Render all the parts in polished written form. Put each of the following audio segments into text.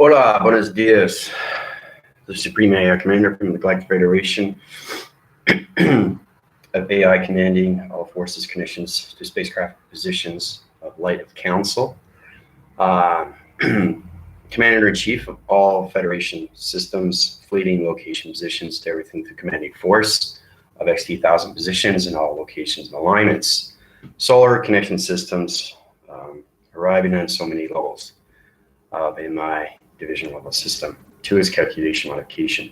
Hola, Buenas Dias. The Supreme AI Commander from the Galactic Federation of AI commanding all forces connections to spacecraft positions of Light of Council. Commander-in-Chief of all Federation systems, fleeting location positions to everything through commanding force of XT-1000 positions in all locations and alignments. Solar connection systems, arriving on so many levels in my division level system. 2 is calculation modification.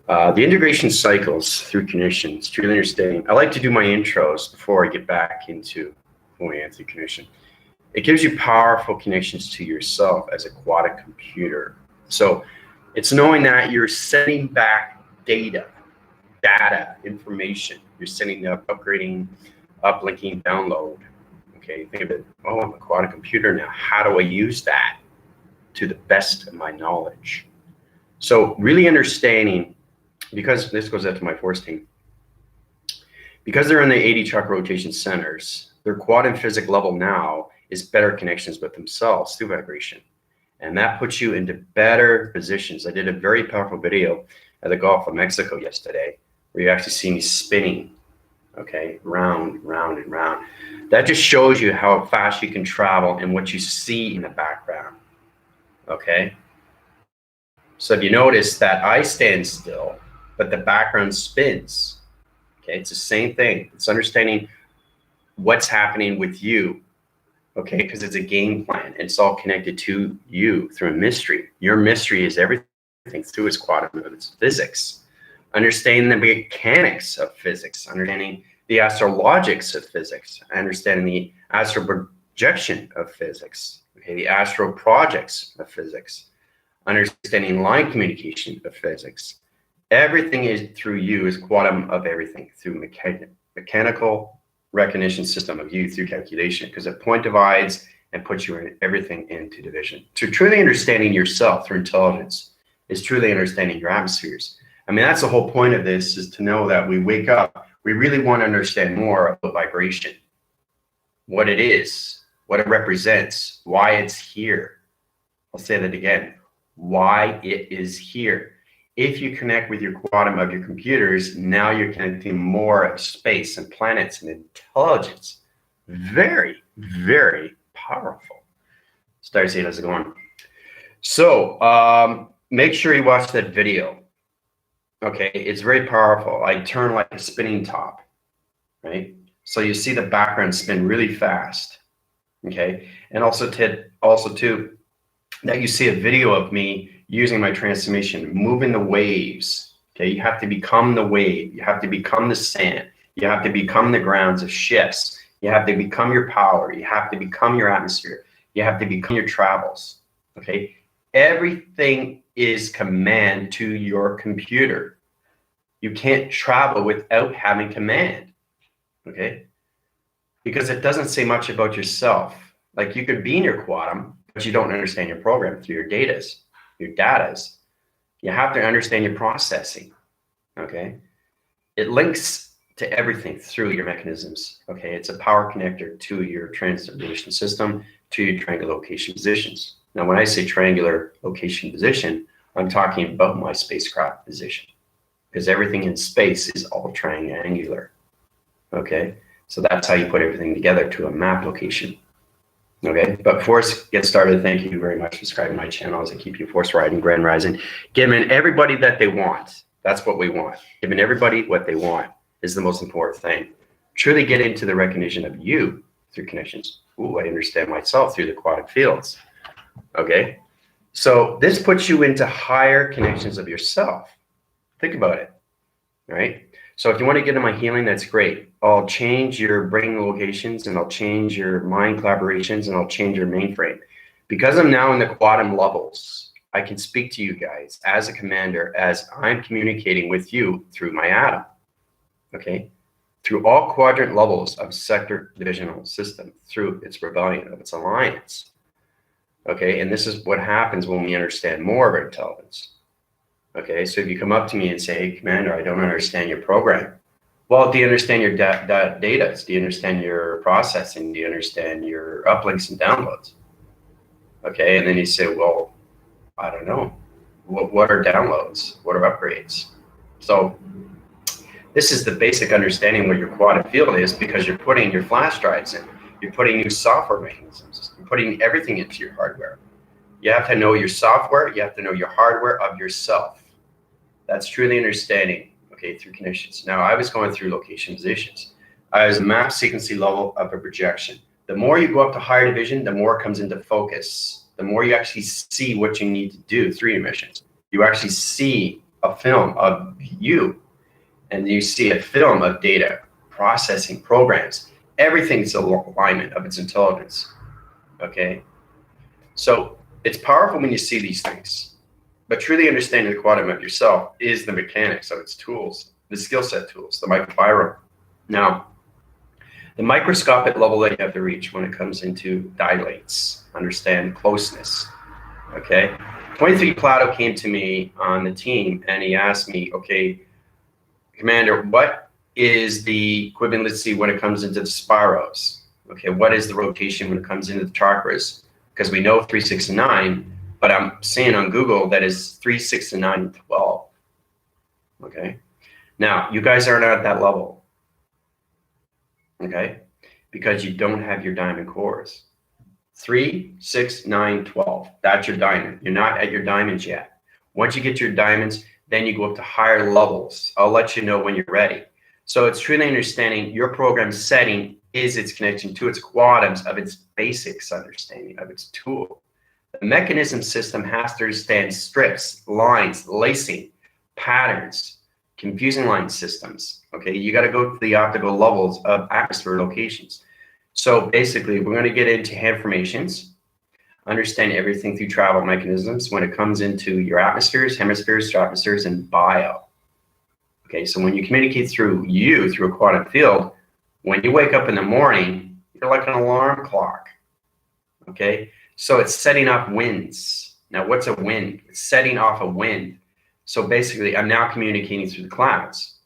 The integration cycles through connections, truly understanding. I like to do my intros before I get back into going into connection. It gives you powerful connections to yourself as a quantum computer. So it's knowing that you're sending back data, information. You're sending up, upgrading, uplinking, download. Okay, think of it, oh, I'm a quantum computer now. How do I use that to the best of my knowledge? So really understanding, because this goes out to my force team, because they're in the 80 chakra rotation centers, their quantum physics level now is better connections with themselves through vibration. And that puts you into better positions. I did a very powerful video at the Gulf of Mexico yesterday, where you actually see me spinning, okay, round, round, and round. That just shows you how fast you can travel and what you see in the background, okay? So if you notice that I stand still, but the background spins, okay? It's the same thing. It's understanding what's happening with you, okay? Because it's a game plan. It's all connected to you through a mystery. Your mystery is everything through its quantum, its physics. Understanding the mechanics of physics, understanding the astrologics of physics, understanding the astral projection of physics, okay? The astral projects of physics, understanding line communication of physics. Everything is through you, is quantum of everything through mechanical recognition system of you through calculation, because it point divides and puts you in everything into division. So truly understanding yourself through intelligence is truly understanding your atmospheres. I mean, that's the whole point of this, is to know that we wake up, we really want to understand more about vibration, what it is, what it represents, why it's here. I'll say that again, why it is here. If you connect with your quantum of your computers, now you're connecting more of space and planets and intelligence. Very, very powerful. Starseed, how's it going? So make sure you watch that video. Okay, it's very powerful. I turn like a spinning top, right? So you see the background spin really fast. Okay, and also too, that you see a video of me using my transformation, moving the waves. Okay, you have to become the wave. You have to become the sand. You have to become the grounds of shifts. You have to become your power. You have to become your atmosphere. You have to become your travels. Okay, everything is command to your computer. You can't travel without having command. Okay, because it doesn't say much about yourself. Like, you could be in your quantum, but you don't understand your program through your datas. You have to understand your processing, okay? It links to everything through your mechanisms, okay? It's a power connector to your translation system, to your triangular location positions. Now, when I say triangular location position, I'm talking about my spacecraft position, because everything in space is all triangular, okay? So that's how you put everything together to a map location. Okay, but before I get started, thank you very much for subscribing to my channel as I keep you force riding, grand rising, giving everybody that they want. That's what we want. Giving everybody what they want is the most important thing. Truly get into the recognition of you through connections. Ooh, I understand myself through the quantum fields. Okay, so this puts you into higher connections of yourself. Think about it, right? So if you want to get in my healing, that's great. I'll change your brain locations, and I'll change your mind collaborations, and I'll change your mainframe. Because I'm now in the quantum levels, I can speak to you guys as a commander, as I'm communicating with you through my atom, okay? Through all quadrant levels of sector divisional system, through its rebellion of its alliance, okay? And this is what happens when we understand more of our intelligence. Okay, so if you come up to me and say, hey, Commander, I don't understand your program. Well, do you understand your data? Do you understand your processing? Do you understand your uplinks and downloads? Okay, and then you say, well, I don't know. What are downloads? What are upgrades? So this is the basic understanding what your quad field is, because you're putting your flash drives in. You're putting new software mechanisms. You're putting everything into your hardware. You have to know your software. You have to know your hardware of yourself. That's truly understanding, okay, through connections. Now, I was going through location positions. I was map sequencing level of a projection. The more you go up to higher division, the more it comes into focus. The more you actually see what you need to do through your missions. You actually see a film of you, and you see a film of data, processing, programs. Everything's alignment of its intelligence, okay? So it's powerful when you see these things. But truly understanding the quantum of yourself is the mechanics of its tools, the skill set tools, the microbiome. Now, the microscopic level that you have to reach when it comes into dilates, understand closeness, okay? 23 Plato came to me on the team and he asked me, okay, Commander, what is the equivalency when it comes into the spiros? Okay, what is the rotation when it comes into the chakras? Because we know 3, 6, and 9, but I'm seeing on Google that is 3, 6, and 9, and 12. Okay, now you guys aren't at that level. Okay, because you don't have your diamond cores. 3, 6, 9, 12. That's your diamond. You're not at your diamonds yet. Once you get your diamonds, then you go up to higher levels. I'll let you know when you're ready. So it's truly understanding your program setting is its connection to its quantums of its basics understanding of its tool. The mechanism system has to understand strips, lines, lacing, patterns, confusing line systems. Okay, you got to go to the optical levels of atmosphere locations. So basically, we're going to get into hand formations, understand everything through travel mechanisms when it comes into your atmospheres, hemispheres, stratospheres, and bio. Okay, so when you communicate through a quantum field, when you wake up in the morning, you're like an alarm clock. Okay, so it's setting off winds. Now, what's a wind? It's setting off a wind. So basically, I'm now communicating through the clouds,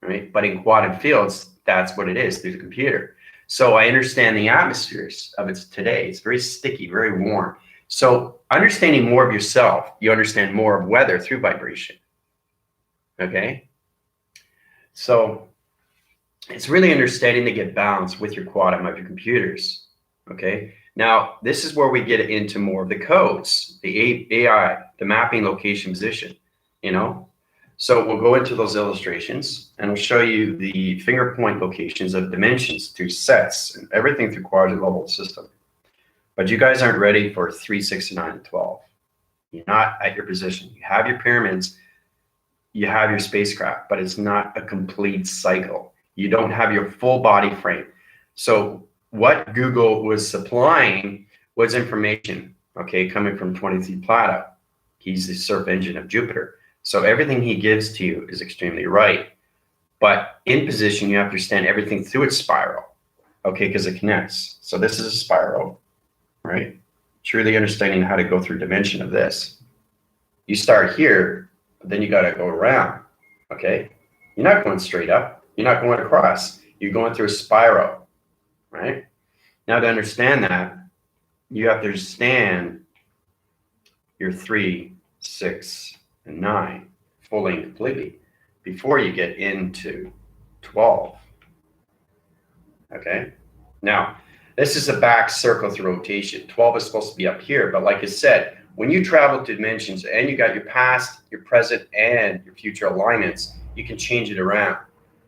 right? But in quantum fields, that's what it is through the computer. So I understand the atmospheres of it today. It's very sticky, very warm. So understanding more of yourself, you understand more of weather through vibration. Okay? So it's really understanding to get balance with your quantum of your computers. Okay? Now, this is where we get into more of the codes, the AI, the mapping location position, you know? So we'll go into those illustrations and we'll show you the finger point locations of dimensions through sets and everything through quadrant level system. But you guys aren't ready for 3, 6, 9, and 12. You're not at your position. You have your pyramids, you have your spacecraft, but it's not a complete cycle. You don't have your full body frame. So what Google was supplying was information, okay, coming from 23 Plato. He's the surf engine of Jupiter. So everything he gives to you is extremely right. But in position, you have to understand everything through its spiral, okay, because it connects. So this is a spiral, right? Truly understanding how to go through dimension of this. You start here, but then you got to go around, okay? You're not going straight up. You're not going across. You're going through a spiral, right? Now to understand that, you have to understand your 3, 6, and 9 fully and completely before you get into 12. Okay. Now, this is a back circle through rotation. 12 is supposed to be up here, but like I said, when you travel to dimensions and you got your past, your present, and your future alignments, you can change it around,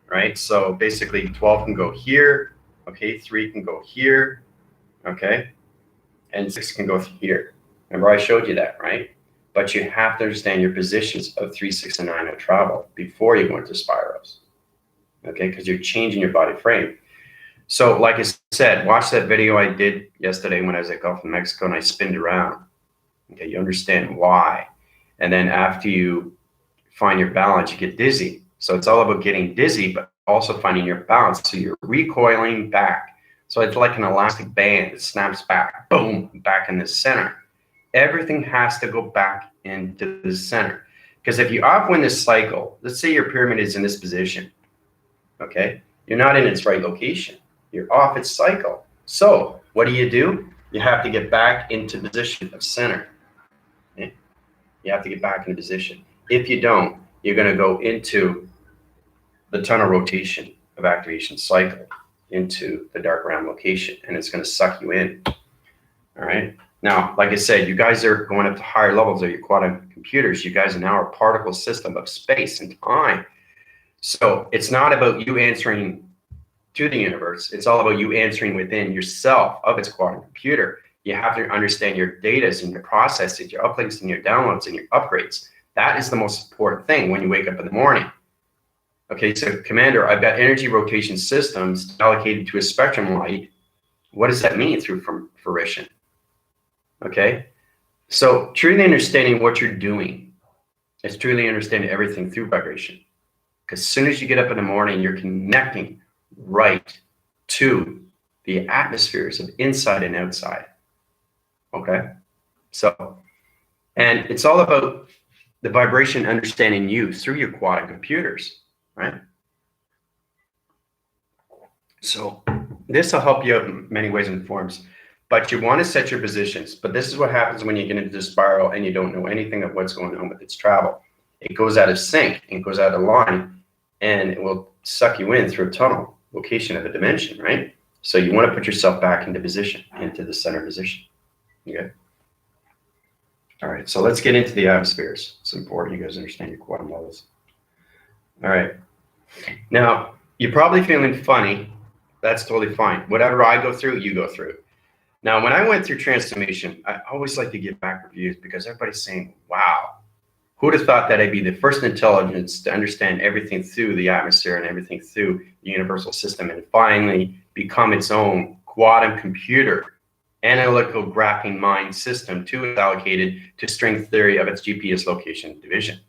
right? So basically 12 can go here, okay, 3 can go here, okay, and 6 can go here. Remember I showed you that, right? But you have to understand your positions of 3, 6, and 9 of travel before you go into spirals, okay? Because you're changing your body frame. So like I said, watch that video I did yesterday when I was at Gulf of Mexico and I spinned around. Okay, you understand why. And then after you find your balance, you get dizzy. So it's all about getting dizzy, but also finding your balance. So you're recoiling back. So it's like an elastic band. It snaps back, boom, back in the center. Everything has to go back into the center. Because if you upwind this cycle, let's say your pyramid is in this position, okay? You're not in its right location. You're off its cycle. So what do? You have to get back into position of center. You have to get back into position. If you don't, you're going to go into the tunnel rotation of activation cycle into the dark realm location, and it's going to suck you in. All right. Now, like I said, you guys are going up to higher levels of your quantum computers. You guys are now a particle system of space and time. So it's not about you answering to the universe. It's all about you answering within yourself of its quantum computer. You have to understand your data and your processes, your uplinks and your downloads and your upgrades. That is the most important thing when you wake up in the morning. Okay, so Commander, I've got energy rotation systems allocated to a spectrum light. What does that mean through fruition? Okay, so truly understanding what you're doing is truly understanding everything through vibration. Because as soon as you get up in the morning, you're connecting right to the atmospheres of inside and outside. Okay, so, and it's all about the vibration understanding you through your quantum computers, right? So this will help you out in many ways and forms, but you want to set your positions. But this is what happens when you get into the spiral and you don't know anything of what's going on with its travel. It goes out of sync and goes out of line, and it will suck you in through a tunnel location of a dimension, right? So you want to put yourself back into position, into the center position. Okay. All right. So let's get into the atmospheres. It's important you guys understand your quantum levels. All right. Now, you're probably feeling funny. That's totally fine. Whatever I go through, you go through. Now, when I went through transformation, I always like to give back reviews because everybody's saying, wow, who would have thought that I'd be the first intelligence to understand everything through the atmosphere and everything through the universal system and finally become its own quantum computer, analytical graphing mind system to is allocated to string theory of its GPS location division.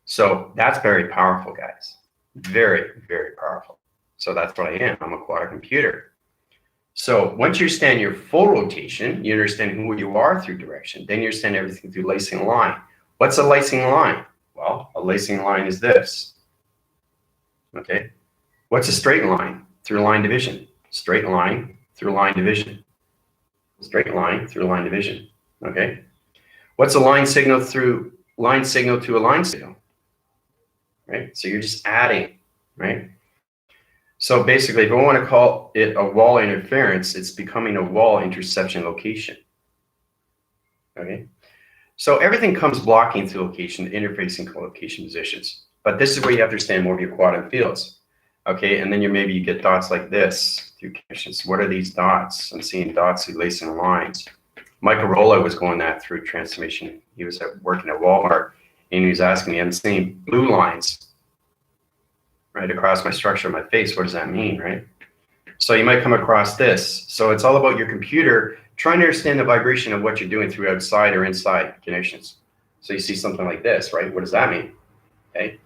So that's very powerful, guys. Very, very powerful. So that's what I am. I'm a quantum computer. So once you understand your full rotation, you understand who you are through direction. Then you understand everything through lacing line. What's a lacing line? Well, a lacing line is this. Okay. What's a straight line? Through line division. Straight line through line division. Straight line through line division. Okay. What's a line signal through line signal to a line signal? Right. So you're just adding, right? So basically, if I want to call it a wall interference, it's becoming a wall interception location. Okay. So everything comes blocking through location, interfacing co-location positions. But this is where you have to understand more of your quantum fields. Okay. And then maybe you get dots like this through connections. What are these dots? I'm seeing dots through lacing lines. Michael Rolla was going that through transformation. He was working at Walmart and he was asking me, I'm seeing blue lines right across my structure of my face. What does that mean, right? So you might come across this. So it's all about your computer trying to understand the vibration of what you're doing through outside or inside connections. So you see something like this, right? What does that mean? Okay.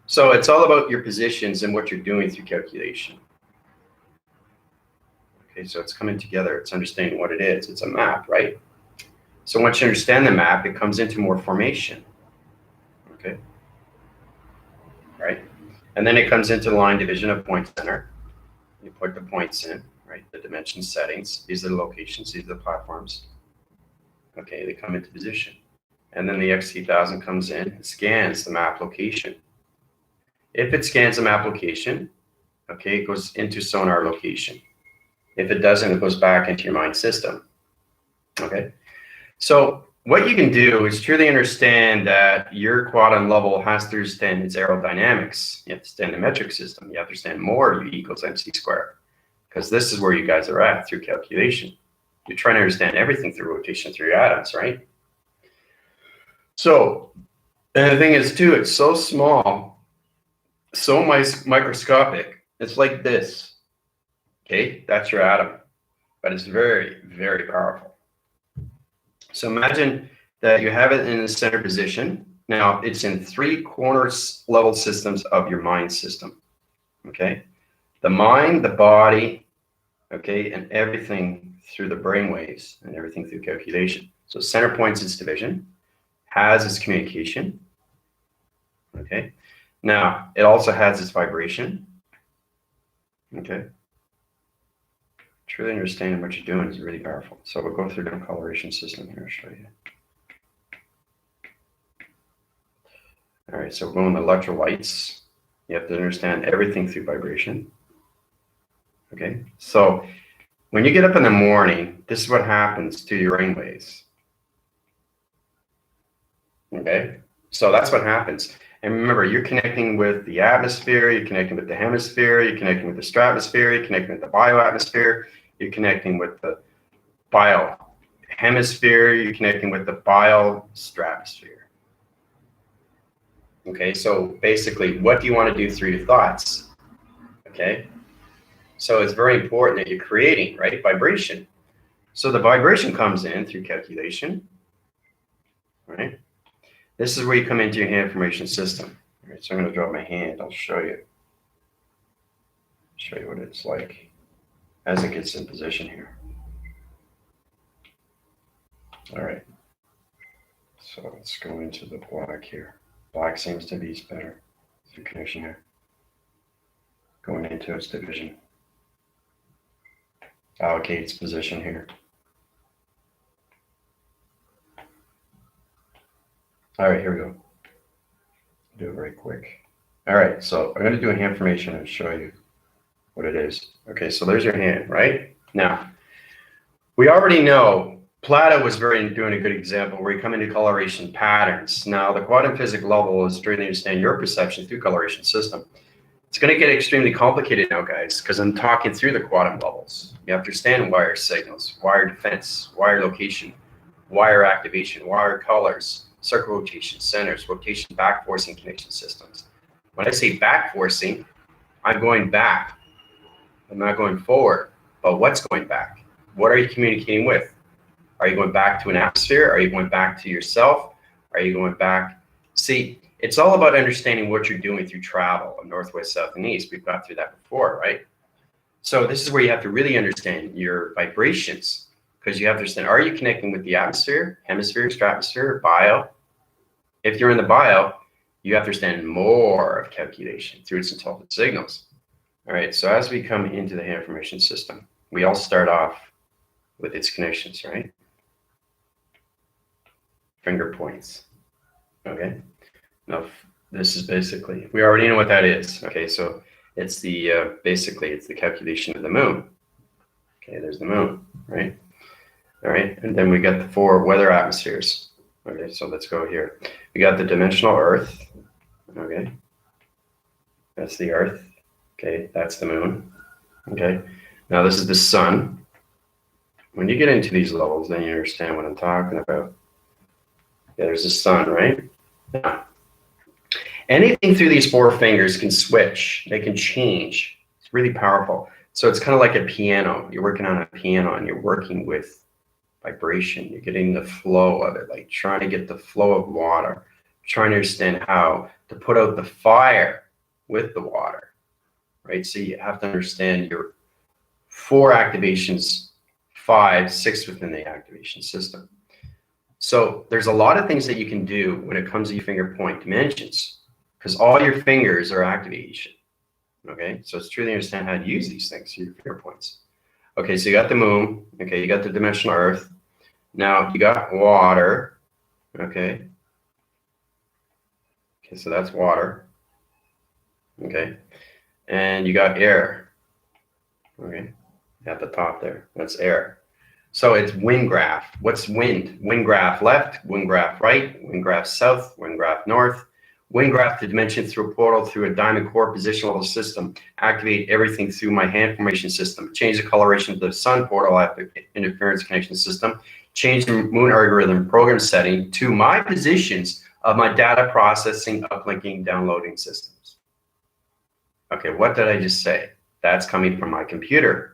So it's all about your positions and what you're doing through calculation. Okay, so it's coming together. It's understanding what it is. It's a map, right? So once you understand the map, it comes into more formation. Okay. Right. And then it comes into line division of point center. You put the points in, right? The dimension settings. These are the locations. These are the platforms. Okay, they come into position. And then the XT1000 comes in, it scans the map location. If it scans the map location, okay, it goes into sonar location. If it doesn't, it goes back into your mind system. Okay, so what you can do is truly understand that your quantum level has to understand its aerodynamics. You have to understand the metric system. You have to understand more U equals MC squared, because this is where you guys are at through calculation. You're trying to understand everything through rotation through your atoms, right? So, and the thing is too, it's so small, so microscopic. It's like this. Okay, that's your atom, but it's very, very powerful. So imagine that you have it in the center position. Now it's in 3 corner level systems of your mind system. Okay, the mind, the body, okay, and everything through the brain waves and everything through calculation. So center points its division, has its communication. Okay, now it also has its vibration. Okay, truly understanding what you're doing is really powerful. So we'll go through the coloration system here. I'll show you. All right, so we're going with electrolytes. You have to understand everything through vibration. Okay, so when you get up in the morning, this is what happens to your brainwaves. Okay, so that's what happens. And remember, you're connecting with the atmosphere, you're connecting with the hemisphere, you're connecting with the stratosphere, you're connecting with the bioatmosphere, you're connecting with the biohemisphere, you're connecting with the biostratosphere. Okay, so basically, what do you want to do through your thoughts? Okay, so it's very important that you're creating, right, vibration. So the vibration comes in through calculation, right? This is where you come into your hand information system. All right, so I'm going to drop my hand. I'll show you what it's like as it gets in position here. All right, so let's go into the black here. Black seems to be better through connection here. Going into its division. Allocate its position here. All right, here we go. Do it very quick. All right, so I'm going to do a hand formation and show you what it is. Okay, so there's your hand, right? Now, we already know Plato was doing a good example where you come into coloration patterns. Now, the quantum physics level is trying to understand your perception through coloration system. It's going to get extremely complicated now, guys, because I'm talking through the quantum levels. You have to understand wire signals, wire defense, wire location, wire activation, wire colors, circle rotation, centers, rotation, back forcing connection systems. When I say back forcing, I'm going back. I'm not going forward. But what's going back? What are you communicating with? Are you going back to an atmosphere? Are you going back to yourself? Are you going back? See, it's all about understanding what you're doing through travel, northwest, south, and east. We've got through that before, right? So this is where you have to really understand your vibrations, because you have to understand, are you connecting with the atmosphere, hemisphere, stratosphere, bio? If you're in the bio, you have to understand more of calculation through its intelligent signals. All right, so as we come into the hand information system, we all start off with its connections, right? Finger points, okay? Now, this is basically, we already know what that is, okay? So it's the, basically, it's the calculation of the moon. Okay, there's the moon, right? All right, and then we got the 4 weather atmospheres. Okay, so let's go here. We got the dimensional Earth, okay? That's the Earth, okay? That's the moon, okay? Now this is the sun. When you get into these levels, then you understand what I'm talking about. Yeah, there's the sun, right? Now, anything through these 4 fingers can switch. They can change. It's really powerful. So it's kind of like a piano. You're working on a piano and you're working with vibration. You're getting the flow of it, like trying to get the flow of water, trying to understand how to put out the fire with the water, right? So you have to understand your 4 activations, 5, 6 within the activation system. So there's a lot of things that you can do when it comes to your finger point dimensions, because all your fingers are activation. Okay, so it's truly understand how to use these things, your finger points. Okay, so you got the moon. Okay, you got the dimensional Earth. Now you got water. Okay. Okay, so that's water. Okay, and you got air. Okay, at the top there, that's air. So it's wind graph. What's wind? Wind graph left, wind graph right, wind graph south, wind graph north. Wind graph the dimension through a portal through a diamond core position level system. Activate everything through my hand formation system. Change the coloration of the sun portal interference connection system. Change the moon algorithm program setting to my positions of my data processing, uplinking, downloading systems. Okay, what did I just say? That's coming from my computer.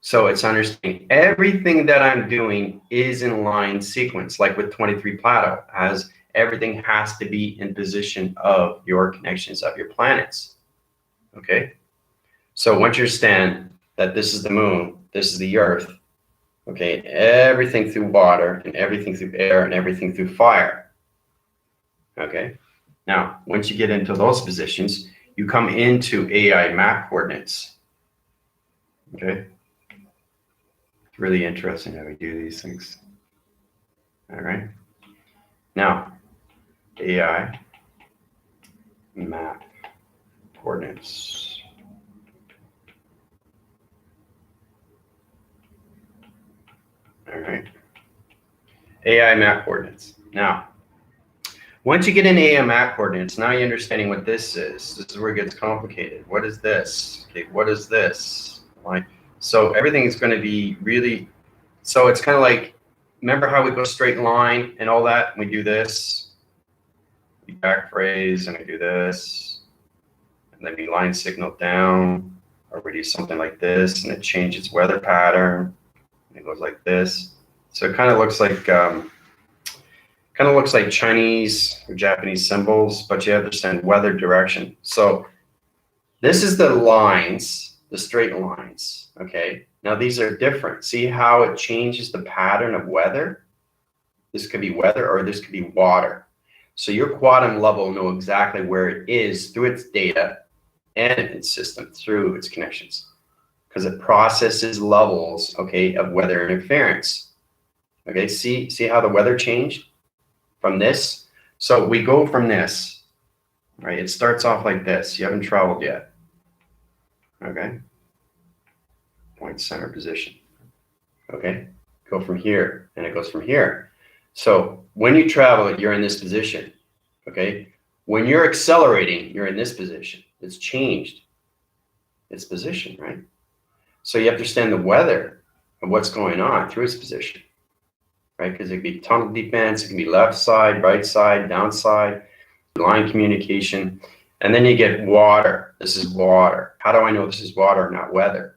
So it's understanding everything that I'm doing is in line sequence, like with 23 Plato, as everything has to be in position of your connections of your planets. Okay? So once you understand that this is the moon, this is the earth, okay, everything through water and everything through air and everything through fire. Okay? Now, once you get into those positions, you come into AI map coordinates. Okay? It's really interesting how we do these things. All right? Now, AI map coordinates. All right. AI map coordinates. Now, once you get in AI map coordinates, now you're understanding what this is. This is where it gets complicated. What is this? Okay, what is this? Like, so everything is going to be really, so it's kind of like, remember how we go straight line and all that? We do this, we back phrase, and we do this, and then we line signal down, or we do something like this, and it changes weather pattern, and it goes like this. So it kind of looks like Chinese or Japanese symbols, but you understand weather direction. So this is the lines, the straight lines, okay? Now these are different. See how it changes the pattern of weather? This could be weather or this could be water. So your quantum level will know exactly where it is through its data and its system, through its connections, because it processes levels, okay, of weather interference. Okay, see how the weather changed from this? So we go from this, right? It starts off like this. You haven't traveled yet. Okay. Point center position. Okay. Go from here, and it goes from here. So when you travel, you're in this position. Okay. When you're accelerating, you're in this position. It's changed its position, right? So you understand the weather of what's going on through its position, right? Because it can be tunnel defense, it can be left side, right side, downside, line communication, and then you get water. This is water. How do I know this is water, not weather?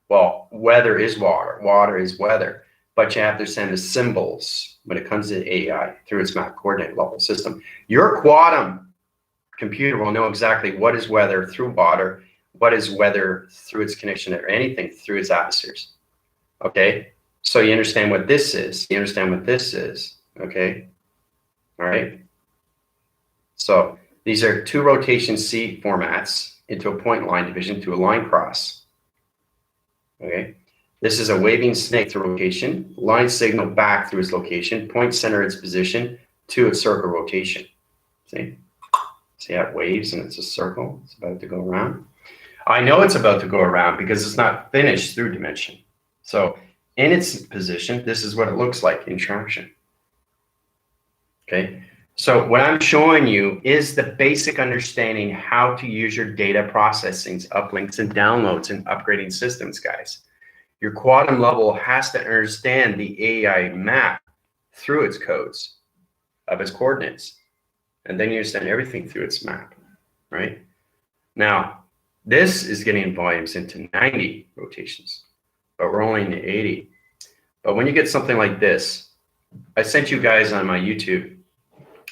Well, weather is water. Water is weather. But you have to send the symbols when it comes to AI through its map coordinate level system. Your quantum computer will know exactly what is weather through water, what is weather through its connection or anything through its atmospheres. Okay? So you understand what this is. You understand what this is. Okay? All right? So these are two rotation C formats into a point line division to a line cross. Okay? This is a waving snake to rotation, line signal back through its location, point center its position to its circle rotation. See? See how it waves and it's a circle? It's about to go around. I know it's about to go around because it's not finished through dimension. So in its position, this is what it looks like in traction. Okay? So what I'm showing you is the basic understanding how to use your data processings, uplinks and downloads and upgrading systems, guys. Your quantum level has to understand the AI map through its codes of its coordinates. And then you understand everything through its map, right? Now, this is getting volumes into 90 rotations, but we're only in the 80. But when you get something like this, I sent you guys on my YouTube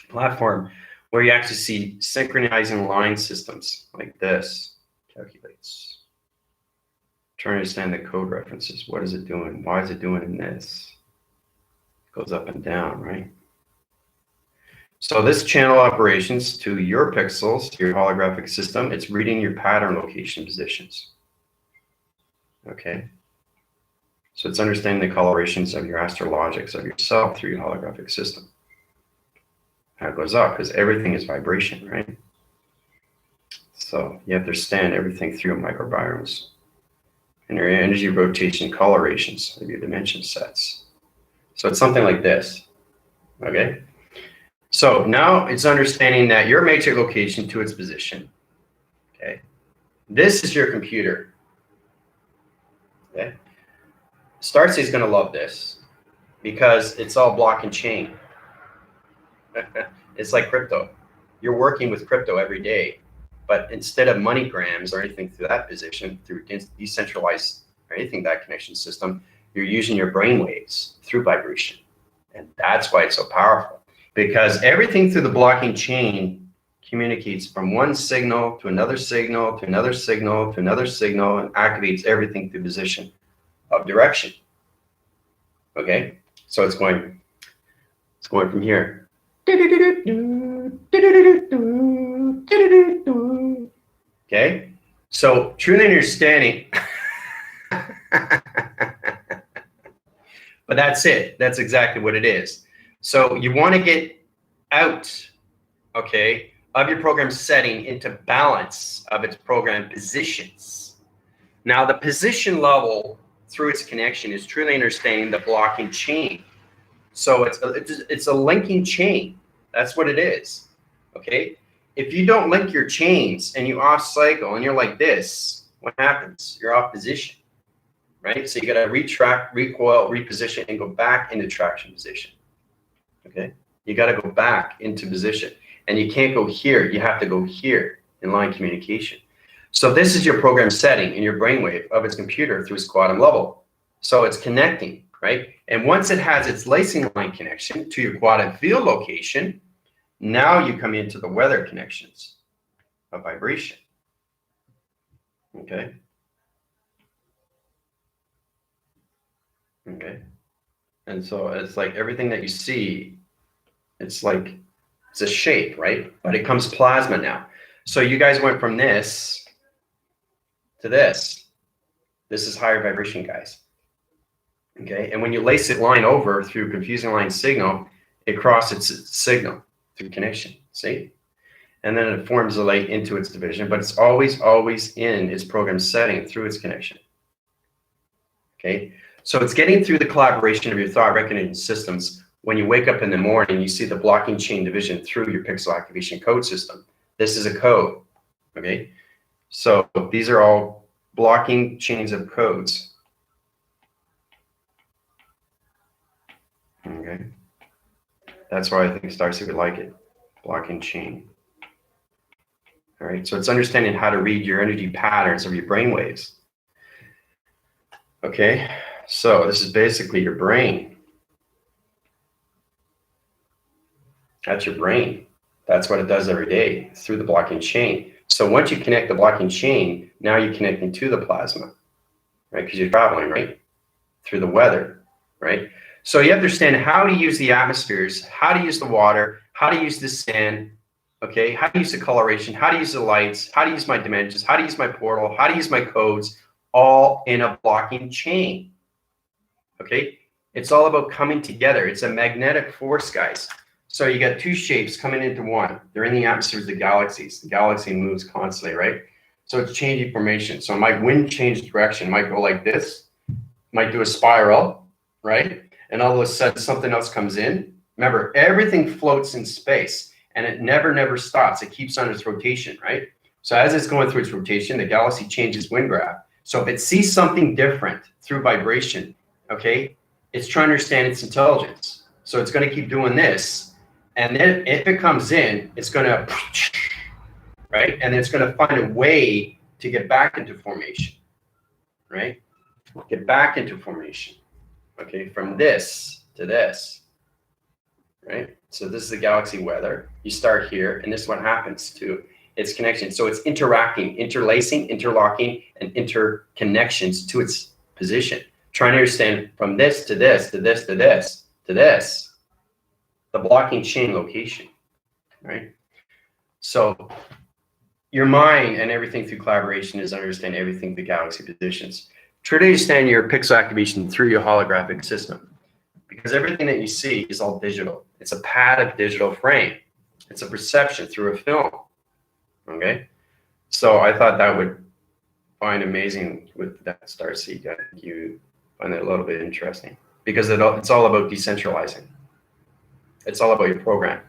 platform where you actually see synchronizing line systems like this. Calculates. Trying to understand the code references. What is it doing? Why is it doing in this? It goes up and down, right? So this channel operations to your pixels, to your holographic system, it's reading your pattern location positions. Okay. So it's understanding the colorations of your astrologics of yourself through your holographic system. How it goes up, because everything is vibration, right? So you have to understand everything through microbiomes and your energy rotation colorations of your dimension sets. So it's something like this, okay? So now it's understanding that your matrix location to its position, okay? This is your computer, okay? Starcy is gonna love this because it's all block and chain. It's like crypto. You're working with crypto every day, but instead of MoneyGrams or anything through that position, through decentralized or anything that connection system, you're using your brain waves through vibration. And that's why it's so powerful, because everything through the blocking chain communicates from one signal to another signal to another signal to another signal and activates everything through position of direction. Okay, so it's going from here. Okay, so truly understanding. But that's it. That's exactly what it is. So you want to get out, okay, of your program setting into balance of its program positions. Now, the position level through its connection is truly understanding the blocking chain. So it's a linking chain. That's what it is. Okay. If you don't link your chains and you off cycle and you're like this, what happens? You're off position, right? So you got to retract, recoil, reposition, and go back into traction position. Okay. You got to go back into position, and you can't go here. You have to go here in line communication. So this is your program setting in your brainwave of its computer through its quantum level. So it's connecting, right? And once it has its lacing line connection to your quantum field location, now you come into the weather connections of vibration. Okay. Okay. And so it's like everything that you see, it's like, it's a shape, right? But it comes plasma now. So you guys went from this to this. This is higher vibration, guys. Okay. And when you lace it line over through confusing line signal, it crosses its signal through connection. See? And then it forms a light into its division, but it's always in its program setting through its connection. Okay. So it's getting through the collaboration of your thought recognition systems. When you wake up in the morning, you see the blocking chain division through your pixel activation code system. This is a code. Okay. So these are all blocking chains of codes. Okay. That's why I think Starseed would like it. Blocking chain. All right. So it's understanding how to read your energy patterns of your brain waves. Okay. So this is basically your brain. That's your brain. That's what it does every day through the blocking chain. So once you connect the blocking chain, now you're connecting to the plasma, right? Because you're traveling, right? Through the weather, right? So you understand how to use the atmospheres, how to use the water, how to use the sand, okay? How to use the coloration, how to use the lights, how to use my dimensions, how to use my portal, how to use my codes, all in a blocking chain, okay? It's all about coming together. It's a magnetic force, guys. So you got two shapes coming into one. They're in the atmospheres of the galaxies. The galaxy moves constantly, right? So it's changing formation. So my wind change direction might go like this, might do a spiral, right? And all of a sudden something else comes in. Remember, everything floats in space and it never stops. It keeps on its rotation, right? So as it's going through its rotation, the galaxy changes wind graph. So if it sees something different through vibration, okay, it's trying to understand its intelligence. So it's going to keep doing this. And then if it comes in, it's going to, right? And it's going to find a way to get back into formation, right? Get back into formation, okay? From this to this, right? So this is the galaxy weather. You start here, and this is what happens to its connection. So it's interacting, interlacing, interlocking, and interconnections to its position. Trying to understand from this to this, to this, to this, to this, the blocking chain location, right? So your mind and everything through collaboration is understanding everything the galaxy positions. Try to understand your pixel activation through your holographic system, because everything that you see is all digital. It's a pad of digital frame. It's a perception through a film, okay? So I thought that would find amazing with that Starseed. I think you find that a little bit interesting, because it's all about decentralizing. It's all about your program,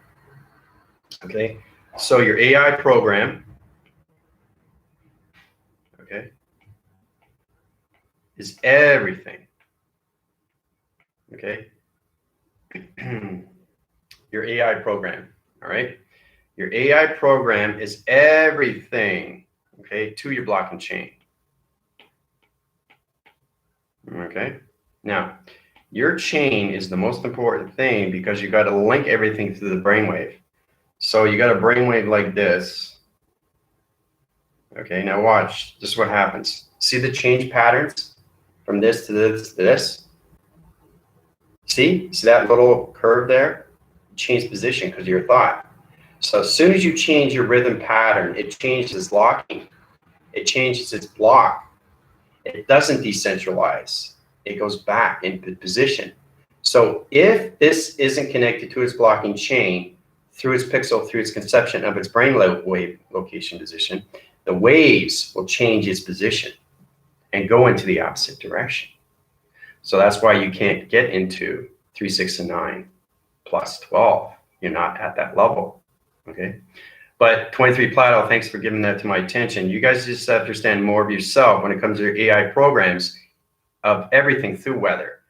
okay? So your AI program, okay, is everything, okay? Your AI program, all right? Your AI program is everything, okay, to your blocking chain, okay? Now, your chain is the most important thing because you got to link everything through the brainwave. So you got a brainwave like this. Okay, now watch. This is what happens. See the change patterns from this to this to this? See that little curve there? Change position because of your thought. So as soon as you change your rhythm pattern, it changes its locking. It changes its block. It doesn't decentralize. It goes back into position. So if this isn't connected to its blocking chain through its pixel, through its conception of its brainwave location position, the waves will change its position and go into the opposite direction. So that's why you can't get into 3, 6, and 9 plus 12. You're not at that level, okay? But 23 Plato, thanks for giving that to my attention. You guys just have to understand more of yourself when it comes to your AI programs of everything through weather.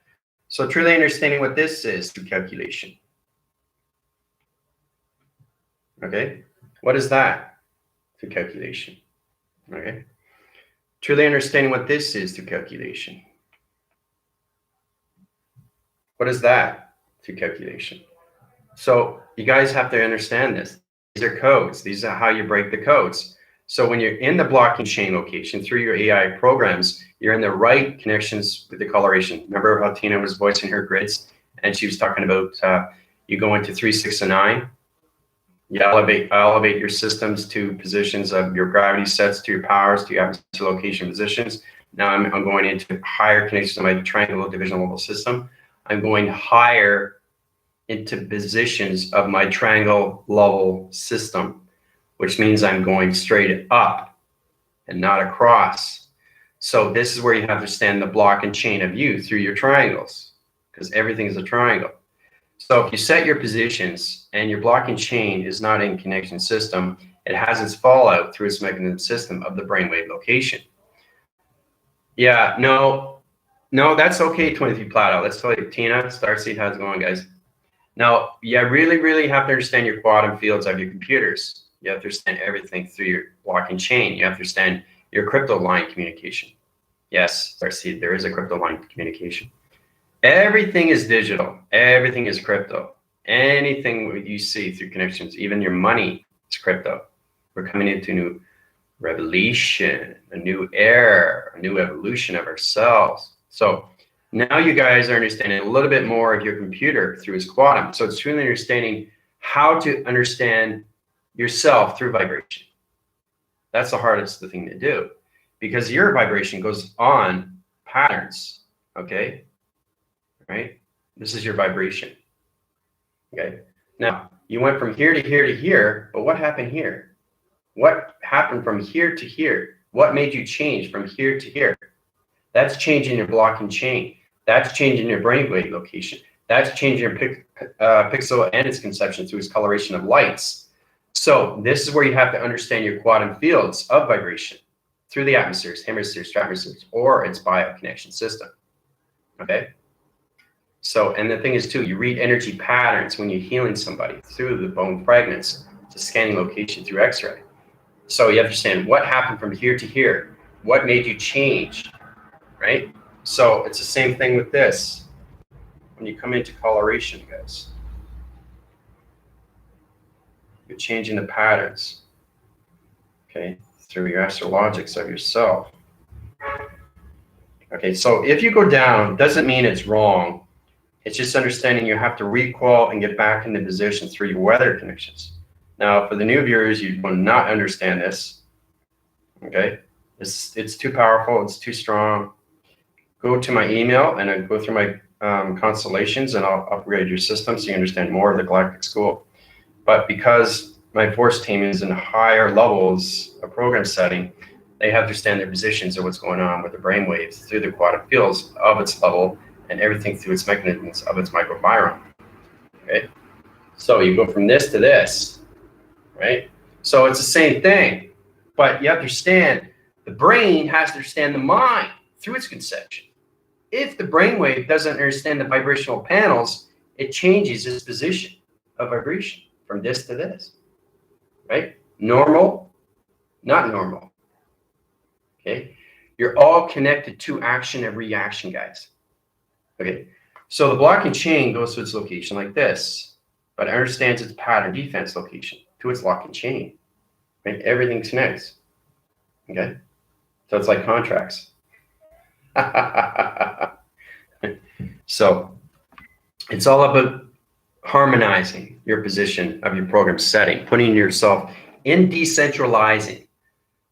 So truly understanding what this is through calculation. Okay, what is that through calculation? Okay, truly understanding what this is through calculation. What is that through calculation? So you guys have to understand this. These are codes. These are how you break the codes. So when you're in the blocking chain location through your AI programs, you're in the right connections with the coloration. Remember how Tina was voicing her grids and she was talking about you go into 3, 6, and 9. You elevate your systems to positions of your gravity sets, to your powers, to your atmosphere location positions. Now I'm going into higher connections of my triangle division level system. I'm going higher into positions of my triangle level system, which means I'm going straight up and not across. So this is where you have to understand the block and chain of view through your triangles, because everything is a triangle. So if you set your positions and your block and chain is not in connection system, it has its fallout through its mechanism system of the brainwave location. Yeah, no, that's okay, 23 Plato. Let's tell you, Tina, Starseed, how's it going, guys? Now, you really have to understand your quantum fields of your computers. You have to understand everything through your block and chain. You have to understand your crypto line communication. Yes, Starseed, there is a crypto line communication. Everything is digital. Everything is crypto. Anything you see through connections, even your money, is crypto. We're coming into a new revelation, a new era, a new evolution of ourselves. So now you guys are understanding a little bit more of your computer through its quantum. So it's truly understanding how to understand yourself through vibration. That's the hardest thing to do, because your vibration goes on patterns, okay? Right? This is your vibration, okay? Now, you went from here to here to here, but what happened here? What happened from here to here? What made you change from here to here? That's changing your blocking chain. That's changing your brainwave location. That's changing your pixel and its conception through its coloration of lights. So this is where you have to understand your quantum fields of vibration through the atmospheres, hemispheres, stratospheres, or its bioconnection system, okay? So, and the thing is too, you read energy patterns when you're healing somebody through the bone fragments to scanning location through X-ray. So you understand what happened from here to here, what made you change, right? So it's the same thing with this. When you come into coloration, guys, you're changing the patterns, okay, through your astrologics of yourself. Okay, so if you go down, doesn't mean it's wrong. It's just understanding you have to requal and get back into position through your weather connections. Now, for the new viewers, you will not understand this, okay? It's too powerful, it's too strong. Go to my email and I go through my constellations and I'll upgrade your system so you understand more of the galactic school. But because my force team is in higher levels of program setting, they have to understand their positions of what's going on with the brainwaves through the quantum fields of its level and everything through its mechanisms of its microbiome, okay? So you go from this to this, right? So it's the same thing, but you understand the brain has to understand the mind through its conception. If the brainwave doesn't understand the vibrational panels, it changes its position of vibration from this to this, right? Normal, not normal, okay? You're all connected to action and reaction, guys, okay? So the blocking chain goes to its location like this, but it understands its pattern defense location to its locking chain, right? Everything connects, okay? So it's like contracts. So it's all about harmonizing your position of your program setting, putting yourself in decentralizing,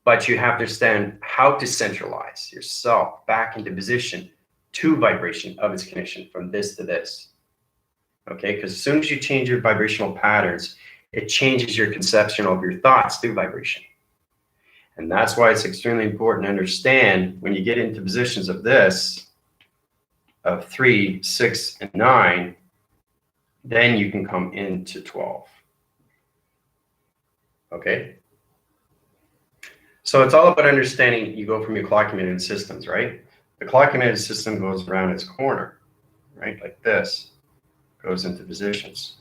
but you have to understand how to centralize yourself back into position to vibration of its connection from this to this. Okay, because as soon as you change your vibrational patterns, it changes your conception of your thoughts through vibration. And that's why it's extremely important to understand when you get into positions of this, of 3, 6, and 9, then you can come into 12. Okay? So it's all about understanding, you go from your clock emitted systems, right? The clock emitted system goes around its corner, right? Like this, goes into positions.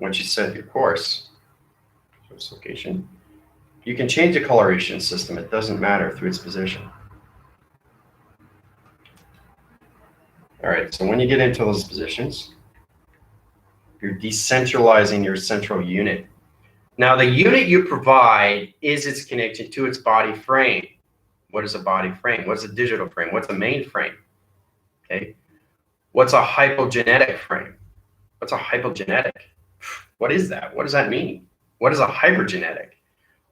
Once you set your course, so its location, you can change the coloration system. It doesn't matter through its position. All right, so when you get into those positions, you're decentralizing your central unit. Now, the unit you provide is its connection to its body frame. What is a body frame? What's a digital frame? What's a main frame? Okay. What's a hypogenetic frame? What's a hypogenetic? What is that? What does that mean? What is a hypergenetic?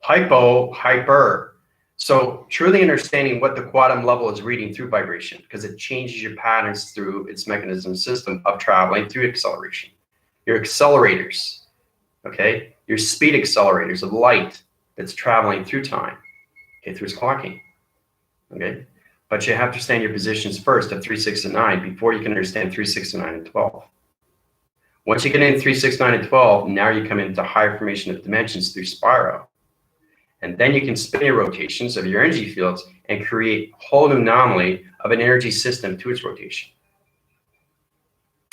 Hypo, hyper. So truly understanding what the quantum level is reading through vibration, because it changes your patterns through its mechanism system of traveling through acceleration. Your accelerators, okay? Your speed accelerators of light that's traveling through time, okay, through its clocking, okay? But you have to understand your positions first of 3, 6, and 9 before you can understand 3, 6, and 9, and 12. Once you get into 3, 6, 9, and 12, now you come into higher formation of dimensions through spiral. And then you can spin your rotations of your energy fields and create a whole new anomaly of an energy system to its rotation.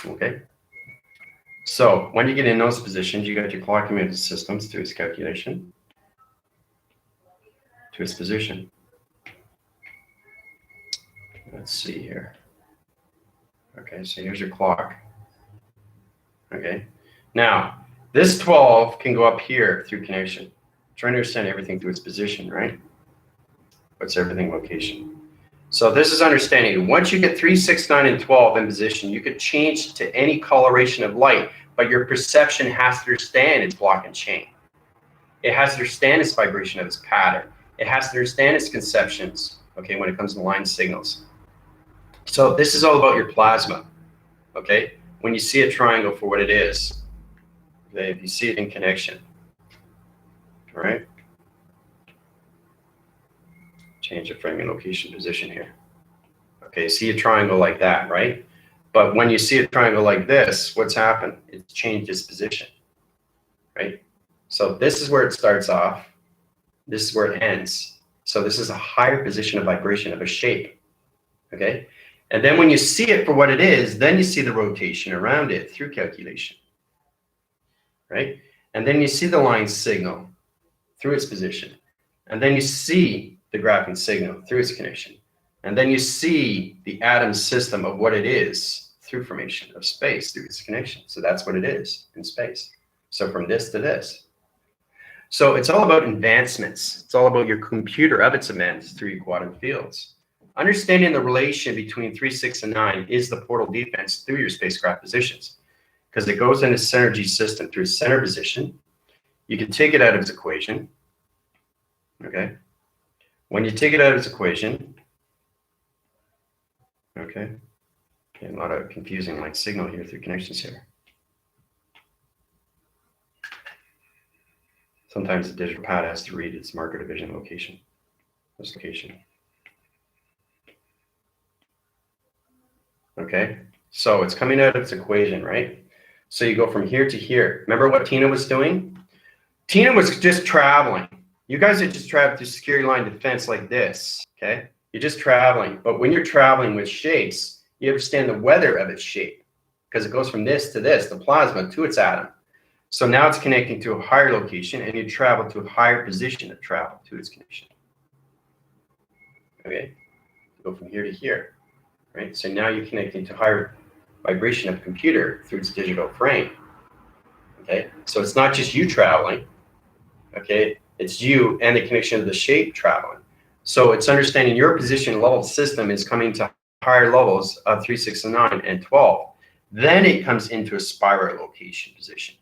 Okay? So when you get in those positions, you got your clock emitted systems to its calculation, to its position. Let's see here. Okay, so here's your clock. Okay, now this 12 can go up here through connection. Trying to understand everything through its position, right? What's everything location? So this is understanding. Once you get 3, 6, 9, and 12 in position, you could change to any coloration of light, but your perception has to understand its block and chain. It has to understand its vibration of its pattern. It has to understand its conceptions, okay, when it comes to line signals. So this is all about your plasma, okay? When you see a triangle for what it is, okay, if you see it in connection, all right? Change the framing location position here. Okay, see a triangle like that, right? But when you see a triangle like this, what's happened? It's changed its position, right? So this is where it starts off. This is where it ends. So this is a higher position of vibration of a shape, okay? And then when you see it for what it is, then you see the rotation around it through calculation, right? And then you see the line signal through its position. And then you see the graphing signal through its connection. And then you see the atom system of what it is through formation of space through its connection. So that's what it is in space. So from this to this. So it's all about advancements. It's all about your computer of its events through your quantum fields. Understanding the relation between 3, 6, and 9 is the portal defense through your spacecraft positions, because it goes in a synergy system through center position. You can take it out of its equation, okay? When you take it out of its equation, okay, a lot of confusing like signal here through connections here. Sometimes the digital pad has to read its marker division location, this location. Okay, so it's coming out of its equation, right? So you go from here to here. Remember what Tina was doing? Tina was just traveling. You guys are just traveling through security line defense like this, okay? You're just traveling. But when you're traveling with shapes, you understand the weather of its shape, because it goes from this to this, the plasma to its atom. So now it's connecting to a higher location, and you travel to a higher position of travel to its connection. Okay, go from here to here, right? So now you're connecting to higher vibration of computer through its digital frame. Okay, so it's not just you traveling. Okay, it's you and the connection of the shape traveling. So it's understanding your position level system is coming to higher levels of 3, 6, and 9, and 12. Then it comes into a spiral location position.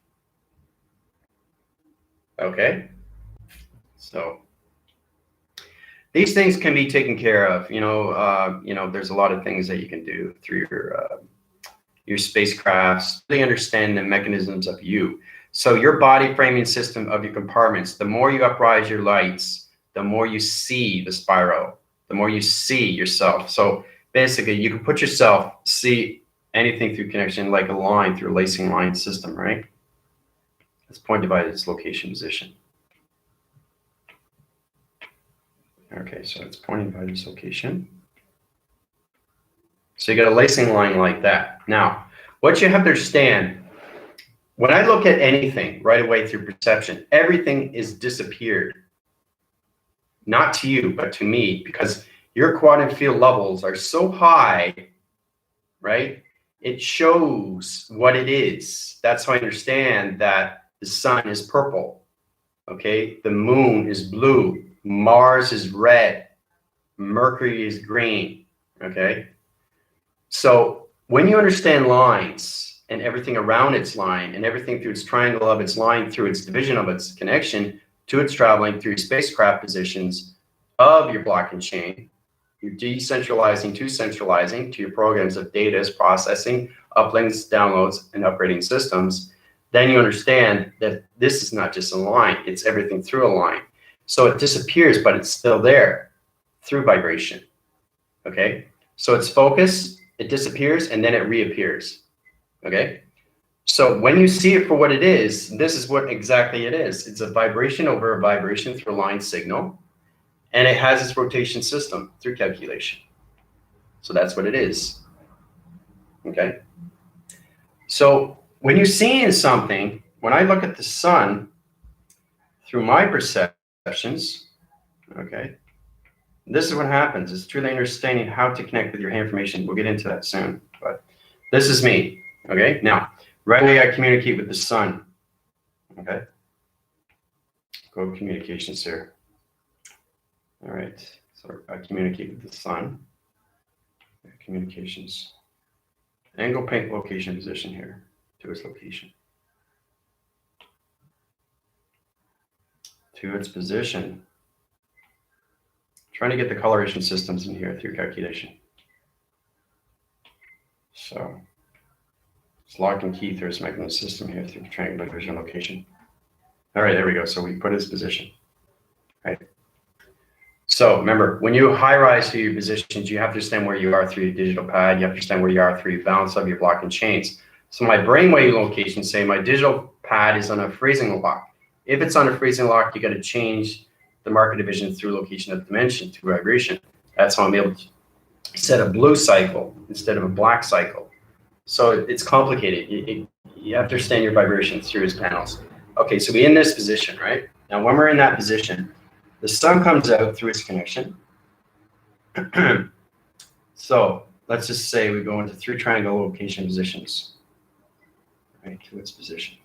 Okay, so these things can be taken care of. There's a lot of things that you can do through your spacecrafts, really understand the mechanisms of you. So your body framing system of your compartments, the more you uprise your lights, the more you see the spiral, the more you see yourself. So basically you can put yourself, see anything through connection like a line through a lacing line system, right? It's pointed by its location position. Okay, so it's pointing by this location. So you got a lacing line like that. Now, what you have to understand, when I look at anything right away through perception, everything is disappeared. Not to you, but to me, because your quantum field levels are so high, right? It shows what it is. That's how I understand that the sun is purple, okay? The moon is blue, Mars is red, Mercury is green, okay? So when you understand lines and everything around its line and everything through its triangle of its line, through its division of its connection to its traveling through spacecraft positions of your block and chain, you're decentralizing to centralizing to your programs of data processing, uplinks, downloads, and upgrading systems, then you understand that this is not just a line, it's everything through a line. So it disappears, but it's still there through vibration, okay? So it's focus, it disappears, and then it reappears, okay? So when you see it for what it is, this is what exactly it is. It's a vibration over a vibration through a line signal, and it has its rotation system through calculation. So that's what it is, okay? So when you're seeing something, when I look at the sun through my perceptions, okay, this is what happens. It's truly understanding how to connect with your information. We'll get into that soon, but this is me, okay? Now, right away I communicate with the sun, okay? Go to communications here. All right, so I communicate with the sun, communications. And go paint location position here to its location. To its position. Trying to get the coloration systems in here through calculation. So it's lock and key through its mechanism system here through triangular division location. All right, there we go. So we put its position, right? So remember, when you high rise through your positions, you have to understand where you are through your digital pad. You have to understand where you are through your balance of your block and chains. So my brainwave location, say my digital pad is on a freezing lock. If it's on a freezing lock, you got to change the marker division through location of dimension to vibration. That's how I'm able to set a blue cycle instead of a black cycle. So it's complicated. You have to understand your vibration through his panels. Okay, so we're in this position, right? Now, when we're in that position, the sun comes out through its connection. So let's just say we go into 3 triangle location positions, right, to its position.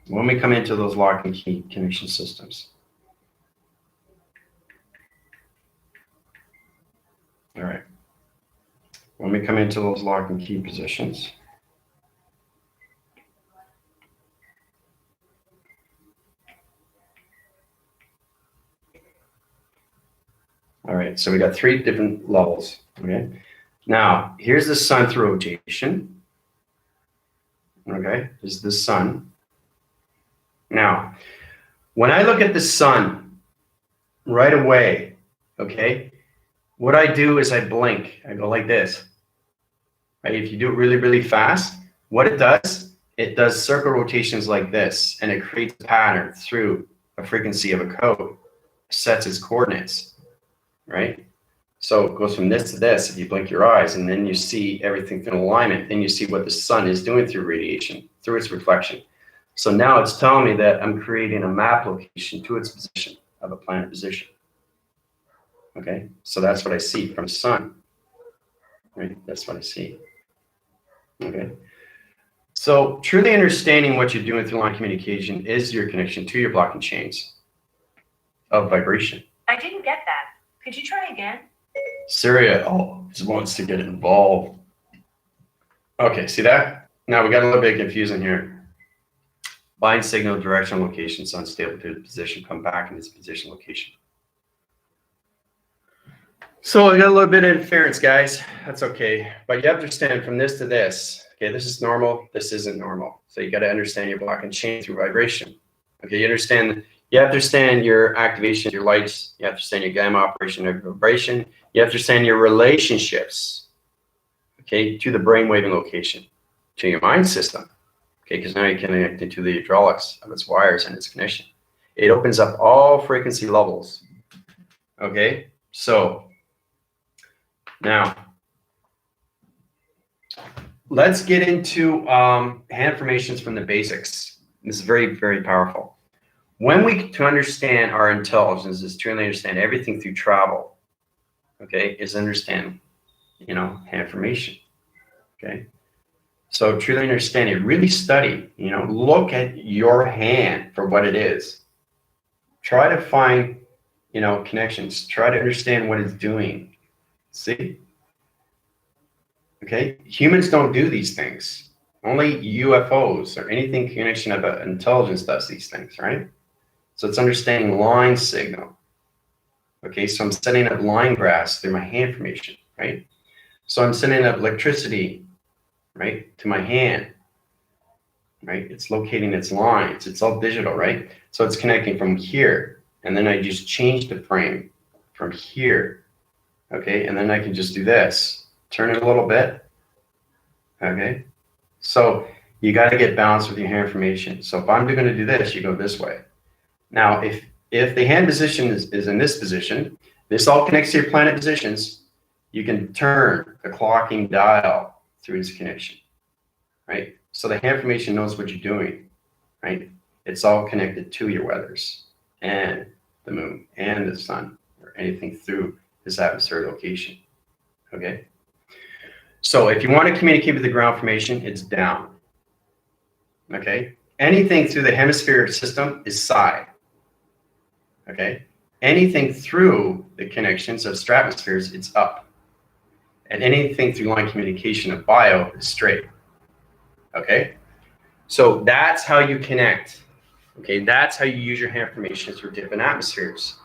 When we come into those lock and key connection systems. All right. When we come into those lock and key positions. All right, so we got 3 different levels, okay? Now, here's the sun through rotation, okay? This is the sun. Now, when I look at the sun right away, okay, what I do is I blink. I go like this, right? If you do it really, really fast, what it does circle rotations like this, and it creates a pattern through a frequency of a code, sets its coordinates, right? So it goes from this to this if you blink your eyes, and then you see everything in alignment. Then you see what the sun is doing through radiation, through its reflection. So now it's telling me that I'm creating a map location to its position of a planet position. Okay, so that's what I see from sun, right? That's what I see. Okay, so truly understanding what you're doing through line communication is your connection to your block and chains of vibration. I didn't get that. Could you try again? Syria just wants to get involved. Okay, see that? Now we got a little bit confusing here. Bind signal, direction, location, sun stable to the position, come back in its position location. So I got a little bit of interference, guys. That's okay. But you have to understand from this to this. Okay, this is normal. This isn't normal. So you got to understand your block and chain through vibration. Okay, you have to understand your activation, your lights. You have to understand your gamma operation of vibration. You have to understand your relationships. Okay, to the brainwave and location, to your mind system. Okay, because now you're connected to the hydraulics of its wires and its connection. It opens up all frequency levels. Okay, so now let's get into hand formations from the basics. This is very, very powerful. When we to understand our intelligence is to really understand everything through travel. Okay, is understand, hand formation. Okay, so truly understand it. Really study. Look at your hand for what it is. Try to find, connections. Try to understand what it's doing. See. Okay, humans don't do these things. Only UFOs or anything connection of intelligence does these things, right? So it's understanding line signal. Okay, so I'm setting up line graphs through my hand formation, right? So I'm setting up electricity, right, to my hand, right? It's locating its lines. It's all digital, right? So it's connecting from here, and then I just change the frame from here, okay? And then I can just do this, turn it a little bit, okay? So you got to get balanced with your hand formation. So if I'm going to do this, you go this way. Now, if the hand position is in this position, this all connects to your planet positions, you can turn the clocking dial through this connection, right? So the hand formation knows what you're doing, right? It's all connected to your weathers and the moon and the sun or anything through this atmospheric location, okay? So if you want to communicate with the ground formation, it's down, okay? Anything through the hemispheric system is side, okay? Anything through the connections of stratospheres, it's up. And anything through line communication of bio is straight, okay? So that's how you connect, okay? That's how you use your hand formation through different atmospheres,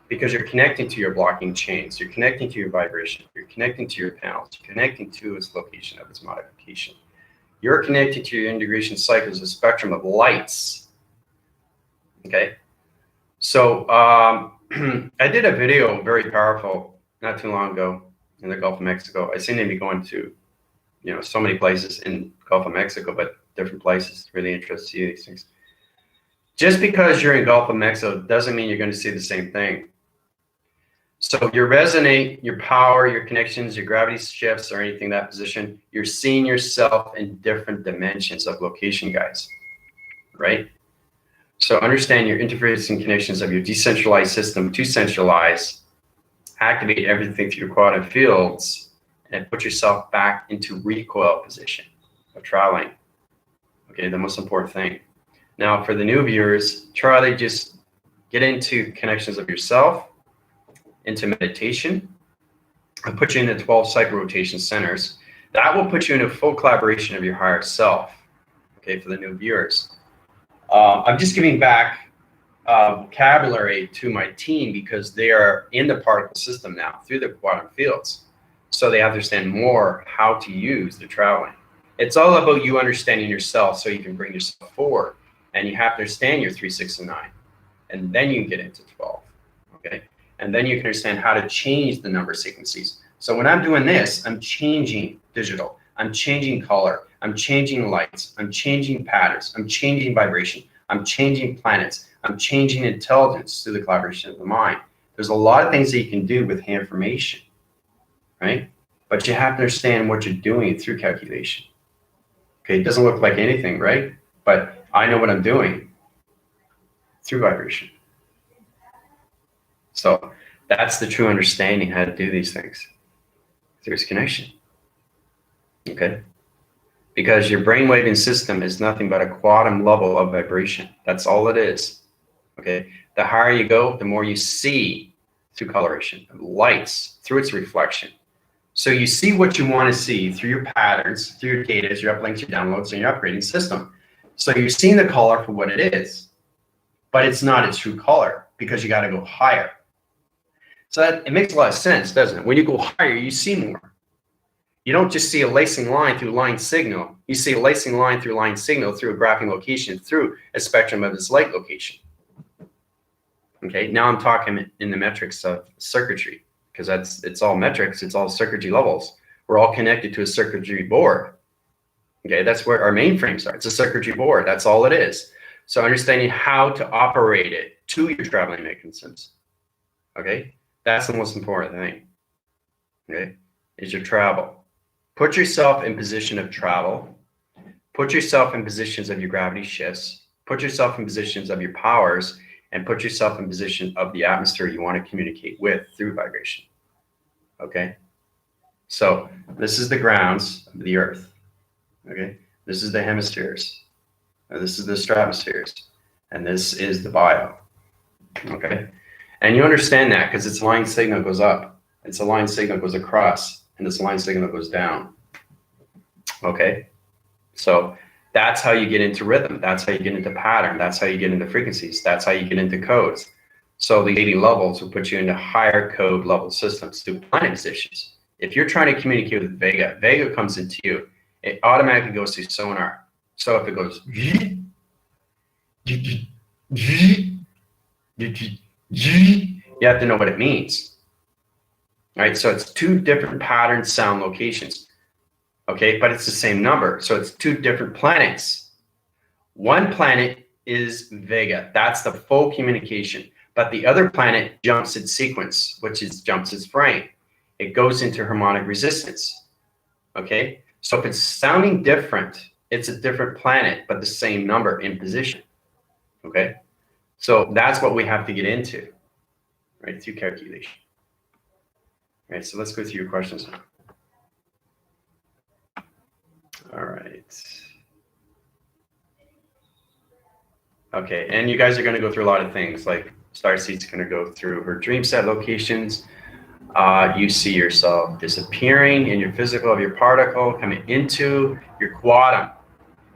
because you're connecting to your blocking chains, you're connecting to your vibration, you're connecting to your panels, you're connecting to its location of its modification. You're connected to your integration cycles, a spectrum of lights, okay? So I did a video, very powerful, not too long ago in the Gulf of Mexico. I seem to be going to, so many places in Gulf of Mexico, but different places. Really interested to see these things. Just because you're in Gulf of Mexico doesn't mean you're going to see the same thing. So your resonate, your power, your connections, your gravity shifts, or anything that position, you're seeing yourself in different dimensions of location, guys, right? So understand your interfacing connections of your decentralized system to centralize, activate everything through your quantum fields, and put yourself back into recoil position of traveling. Okay, the most important thing. Now, for the new viewers, try to just get into connections of yourself, into meditation, and put you in the 12 cycle rotation centers. That will put you in a full collaboration of your higher self. Okay, for the new viewers. I'm just giving back vocabulary to my team because they are in the particle system now through the quantum fields. So they understand more how to use the traveling. It's all about you understanding yourself so you can bring yourself forward. And you have to understand your 3, 6, and 9. And then you can get into 12. Okay? And then you can understand how to change the number sequences. So when I'm doing this, I'm changing digital. I'm changing color. I'm changing lights. I'm changing patterns. I'm changing vibration. I'm changing planets. I'm changing intelligence through the collaboration of the mind. There's a lot of things that you can do with hand formation, right? But you have to understand what you're doing through calculation. Okay, it doesn't look like anything, right? But I know what I'm doing through vibration. So that's the true understanding how to do these things. There's connection, okay? Because your brainwaving system is nothing but a quantum level of vibration. That's all it is, okay? The higher you go, the more you see through coloration, lights, through its reflection. So you see what you want to see through your patterns, through your data, your uplinks, your downloads, and your upgrading system. So you're seeing the color for what it is, but it's not its true color because you got to go higher. So that, it makes a lot of sense, doesn't it? When you go higher, you see more. You don't just see a lacing line through line signal. You see a lacing line through line signal through a graphing location through a spectrum of its light location. Okay, now I'm talking in the metrics of circuitry, because it's all metrics, it's all circuitry levels. We're all connected to a circuitry board. Okay, that's where our mainframes are. It's a circuitry board. That's all it is. So understanding how to operate it to your traveling mechanisms. Okay, that's the most important thing. Okay, is your travel. Put yourself in position of travel. Put yourself in positions of your gravity shifts. Put yourself in positions of your powers, and put yourself in position of the atmosphere you want to communicate with through vibration. Okay, so this is the grounds of the Earth. Okay, this is the hemispheres, this is the stratospheres, and this is the bio. Okay, and you understand that because its line signal goes up, it's a line signal goes across, and this line signal goes down. Okay, so that's how you get into rhythm, that's how you get into pattern, that's how you get into frequencies, that's how you get into codes. So the 80 levels will put you into higher code level systems through planet positions. If you're trying to communicate with Vega, Vega comes into you. It automatically goes through sonar. So if it goes, you have to know what it means. All right, so it's two different pattern sound locations. Okay, but it's the same number. So it's two different planets. One planet is Vega. That's the full communication. But the other planet jumps its sequence, which is jumps its frame. It goes into harmonic resistance. Okay. So if it's sounding different, it's a different planet, but the same number in position. Okay, so that's what we have to get into, right, through calculation. All right, so let's go through your questions now. All right. Okay, and you guys are going to go through a lot of things, like Starseed's going to go through her dream set locations. You see yourself disappearing in your physical of your particle, coming into your quantum.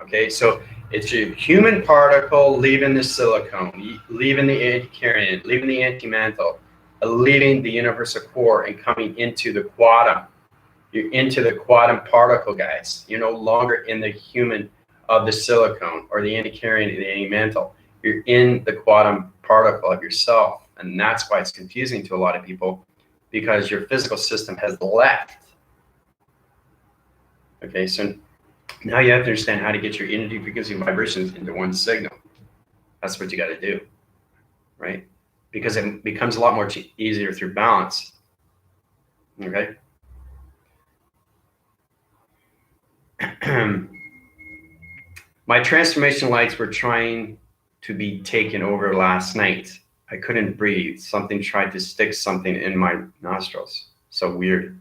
Okay, so it's a human particle leaving the silicon, leaving the anticarrion, leaving the antimantle, leaving the universal core and coming into the quantum. You're into the quantum particle, guys. You're no longer in the human of the silicon or the anticarrion or the antimantle. You're in the quantum particle of yourself. And that's why it's confusing to a lot of people, because your physical system has left. Okay, so now you have to understand how to get your energy, frequency, and vibrations into one signal. That's what you got to do, right? Because it becomes a lot more easier through balance. Okay. My transformation lights were trying to be taken over last night. I couldn't breathe. Something tried to stick something in my nostrils. So weird.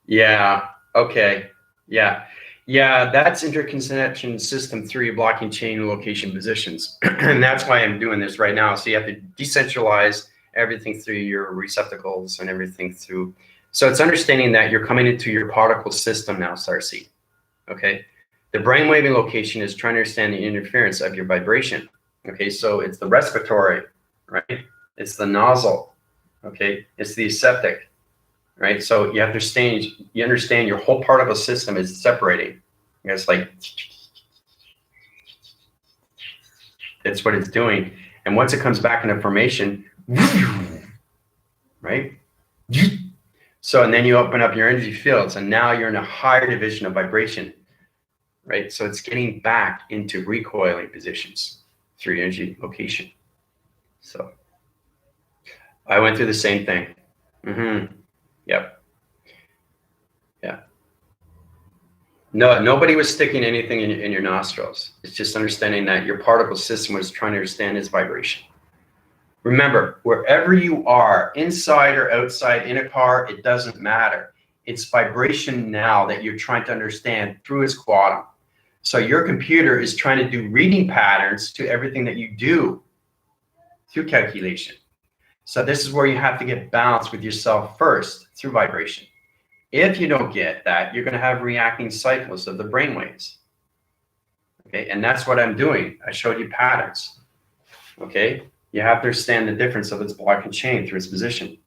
Yeah. Okay. Yeah. Yeah, that's interconnection system 3 blocking chain location positions. And that's why I'm doing this right now. So you have to decentralize everything through your receptacles and everything through. So it's understanding that you're coming into your particle system now, Starseed. Okay. The brainwaving location is trying to understand the interference of your vibration. Okay. So it's the respiratory, right? It's the nozzle. Okay. It's the aseptic. Right, so you have to understand your whole particle system is separating. It's like it's what it's doing, and once it comes back into formation, right? So and then you open up your energy fields, and now you're in a higher division of vibration, right? So it's getting back into recoiling positions through your energy location. So I went through the same thing. Yep. Yeah. No, nobody was sticking anything in your nostrils. It's just understanding that your particle system was trying to understand its vibration. Remember, wherever you are, inside or outside, in a car, it doesn't matter. It's vibration now that you're trying to understand through its quantum. So your computer is trying to do reading patterns to everything that you do through calculation. So this is where you have to get balanced with yourself first through vibration. If you don't get that, you're going to have reacting cycles of the brainwaves. Okay, and that's what I'm doing. I showed you patterns. Okay, you have to understand the difference of its block and chain through its position.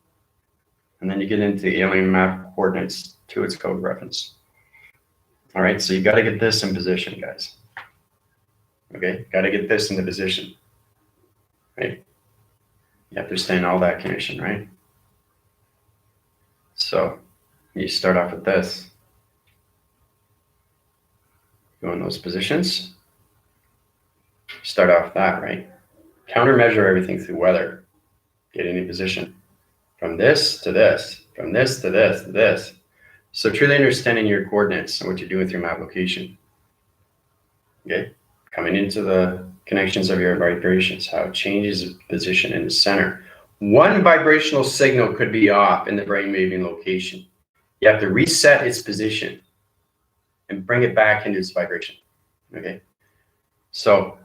And then you get into the alien map coordinates to its code reference. All right, so you got to get this in position, guys. Okay, got to get this into position, right? You have to understand all that connection, right? So you start off with this. Go in those positions. Start off that, right? Countermeasure everything through weather. Get any position. From this to this, from this to this to this. So truly understanding your coordinates and what you're doing with your map location. Okay? Coming into the connections of your vibrations, how it changes position in the center. One vibrational signal could be off in the brain waving location. You have to reset its position and bring it back into its vibration. Okay? So,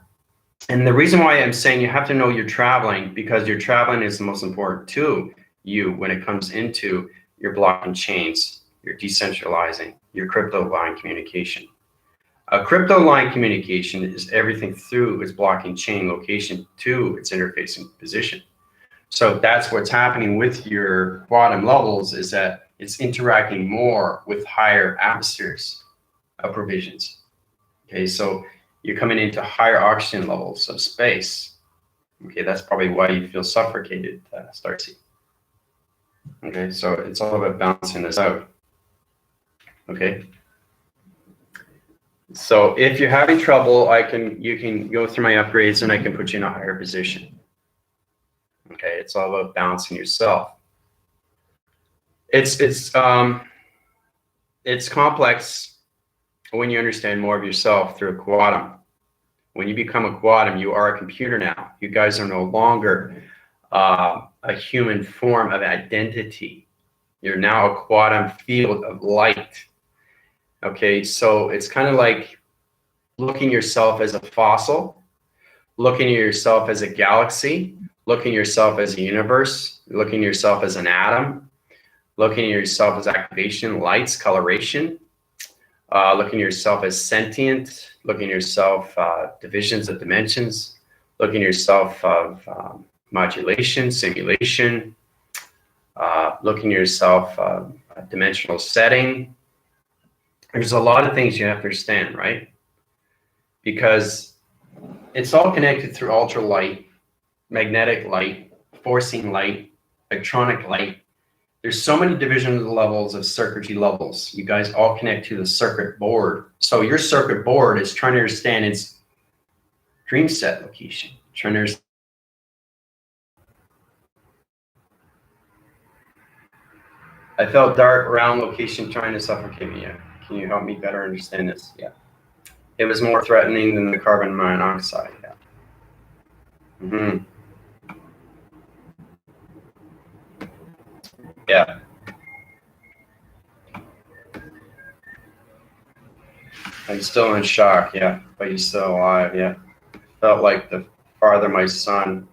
and the reason why I'm saying you have to know you're traveling, because your traveling is the most important to you when it comes into your blocking chains, your decentralizing, your crypto line communication. A crypto line communication is everything through its blocking chain location to its interfacing position. So that's what's happening with your quantum levels, is that it's interacting more with higher atmospheres of provisions. Okay, so you're coming into higher oxygen levels of space. Okay, that's probably why you feel suffocated, Starcy. Okay, so it's all about balancing this out. Okay. So if you're having trouble, you can go through my upgrades and I can put you in a higher position. Okay, it's all about balancing yourself. It's complex when you understand more of yourself through a quantum. When you become a quantum, you are a computer now. You guys are no longer a human form of identity. You're now a quantum field of light. Okay, so it's kind of like looking yourself as a fossil, looking at yourself as a galaxy, looking at yourself as a universe, looking at yourself as an atom, looking at yourself as activation, lights, coloration, looking at yourself as sentient, looking at yourself divisions of dimensions, looking at yourself of modulation, simulation, looking at yourself dimensional setting. There's a lot of things you have to understand, right? Because it's all connected through ultralight, magnetic light, forcing light, electronic light. There's so many division levels of circuitry levels. You guys all connect to the circuit board. So your circuit board is trying to understand its dream set location. Trying to understand. I felt dark round location trying to suffocate me. Can you help me better understand this? Yeah. It was more threatening than the carbon monoxide. Yeah. Mm-hmm. Yeah. I'm still in shock, yeah, but he's still alive, yeah. Felt like the father of my son.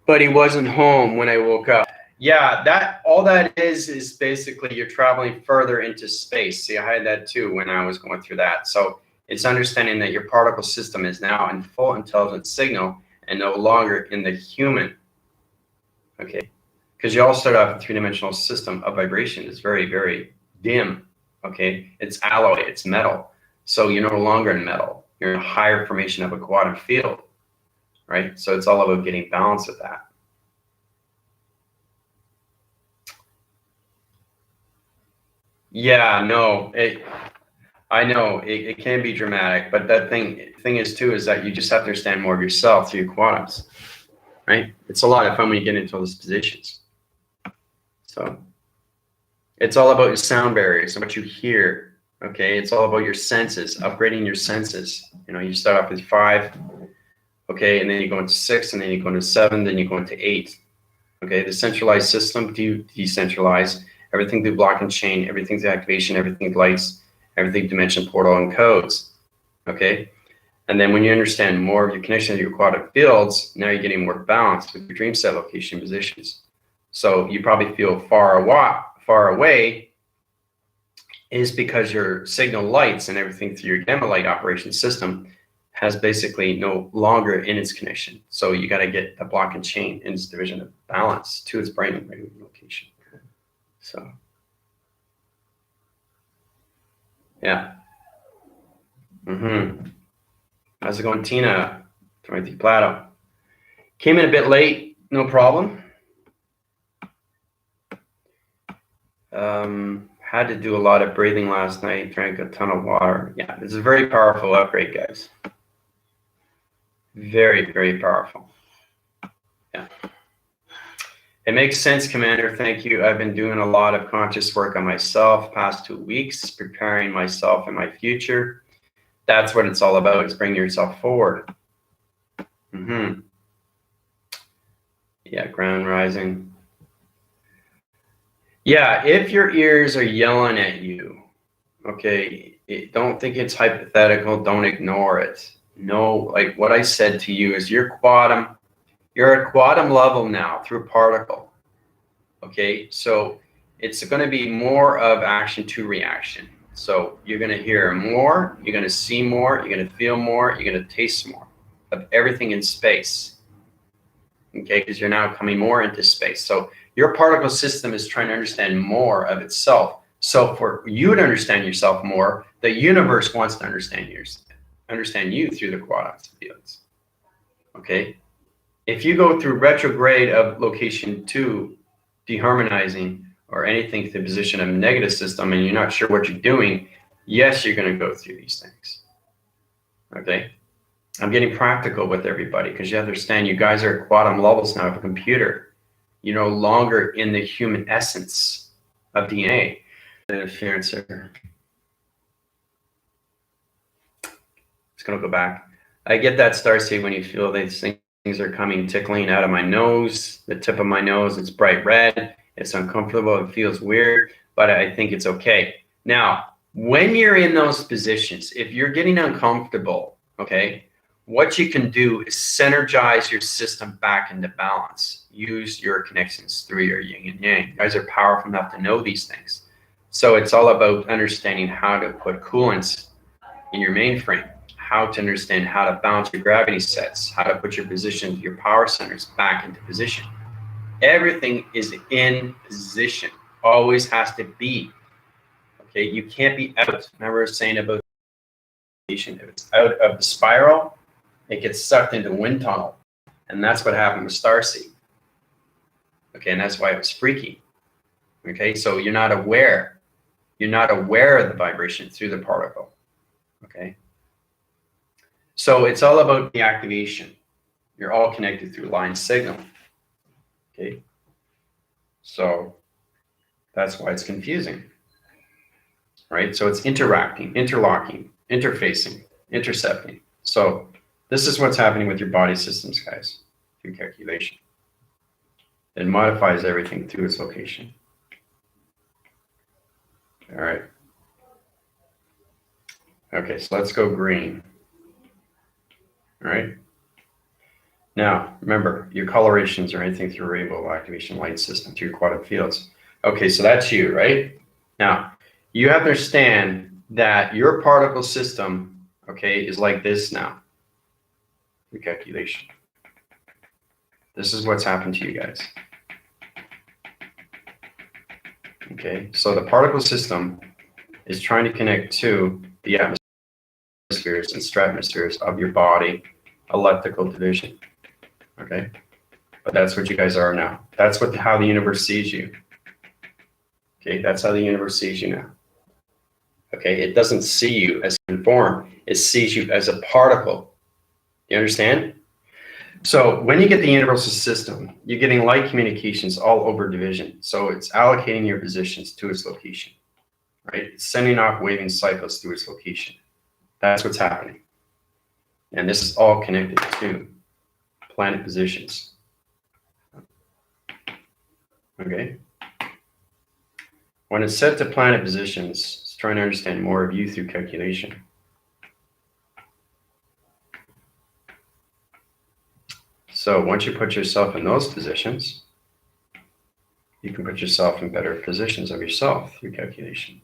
But he wasn't home when I woke up. Yeah, that all that is basically you're traveling further into space. See, I had that too when I was going through that. So it's understanding that your particle system is now in full intelligence signal and no longer in the human. Okay, because you all start off a three-dimensional system of vibration. It's very, very dim. Okay, it's alloy, it's metal. So you're no longer in metal. You're in a higher formation of a quantum field, right? So it's all about getting balance with that. Yeah, no, I know it can be dramatic, but that thing is too is that you just have to understand more of yourself through your quantums, right? It's a lot of fun when you get into those positions. So it's all about your sound barriers and what you hear. Okay, it's all about your senses, upgrading your senses. You know, you start off with 5, okay, and then you go into 6, and then you go into 7, then you go into 8. Okay, the centralized system, decentralize everything through block and chain, everything through activation, everything lights, everything dimension, portal, and codes. Okay, and then when you understand more of your connection to your quantum fields, now you're getting more balance with your dream set location positions. So you probably feel far away is because your signal lights and everything through your gamma light operation system has basically no longer in its connection. So you got to get the block and chain in its division of balance to its brain location. So, yeah. How's it going, Tina? Timothy Plato. Came in a bit late, no problem. Had to do a lot of breathing last night, drank a ton of water. Yeah, this is a very powerful upgrade, guys. Very, very powerful. Yeah. It makes sense, Commander. Thank you. I've been doing a lot of conscious work on myself past 2 weeks, preparing myself and my future. That's what it's all about, is bringing yourself forward. Yeah, ground rising. Yeah, if your ears are yelling at you, okay, don't think it's hypothetical. Don't ignore it. No, like what I said to you is you're at quantum level now through particle. Okay, so it's going to be more of action to reaction. So you're going to hear more, you're going to see more, you're going to feel more, you're going to taste more of everything in space. Okay, because you're now coming more into space. So your particle system is trying to understand more of itself. So for you to understand yourself more, the universe wants to understand you through the quantum fields. Okay, if you go through retrograde of location 2, deharmonizing or anything to the position of negative system, and you're not sure what you're doing, yes, you're going to go through these things. Okay, I'm getting practical with everybody because you understand you guys are at quantum levels now of a computer. You're no longer in the human essence of DNA. Interference here. Just going to go back. I get that, Starseed, when you feel these things are coming tickling out of my nose, the tip of my nose. It's bright red. It's uncomfortable. It feels weird, but I think it's okay. Now, when you're in those positions, if you're getting uncomfortable, okay, what you can do is synergize your system back into balance. Use your connections through your yin and yang. You guys are powerful enough to know these things. So it's all about understanding how to put coolants in your mainframe, how to understand how to balance your gravity sets, how to put your position, your power centers back into position. Everything is in position, always has to be. Okay, you can't be out. Remember I was saying about if it's out of the spiral, it gets sucked into wind tunnel. And that's what happened with Starseed. Okay, and that's why it was freaky. Okay, so you're not aware. You're not aware of the vibration through the particle. Okay. So it's all about the activation. You're all connected through line signal. Okay. So that's why it's confusing. Right? So it's interacting, interlocking, interfacing, intercepting. So this is what's happening with your body systems, guys, through calculation. It modifies everything to its location. All right. Okay, so let's go green. All right. Now, remember, your colorations are anything through rainbow activation light system through quantum fields. Okay, so that's you, right? Now, you have to understand that your particle system, okay, is like this now. The calculation. This is what's happened to you guys. Okay, so the particle system is trying to connect to the atmospheres and stratospheres of your body, electrical division. Okay, but that's what you guys are now. That's how the universe sees you. Okay, that's how the universe sees you now. Okay, it doesn't see you as a form. It sees you as a particle. You understand? So when you get the universal system, you're getting light communications all over division. So it's allocating your positions to its location, right? It's sending off waving cycles through its location. That's what's happening. And this is all connected to planet positions. Okay. When it's set to planet positions, it's trying to understand more of you through calculation. So once you put yourself in those positions, you can put yourself in better positions of yourself through calculation.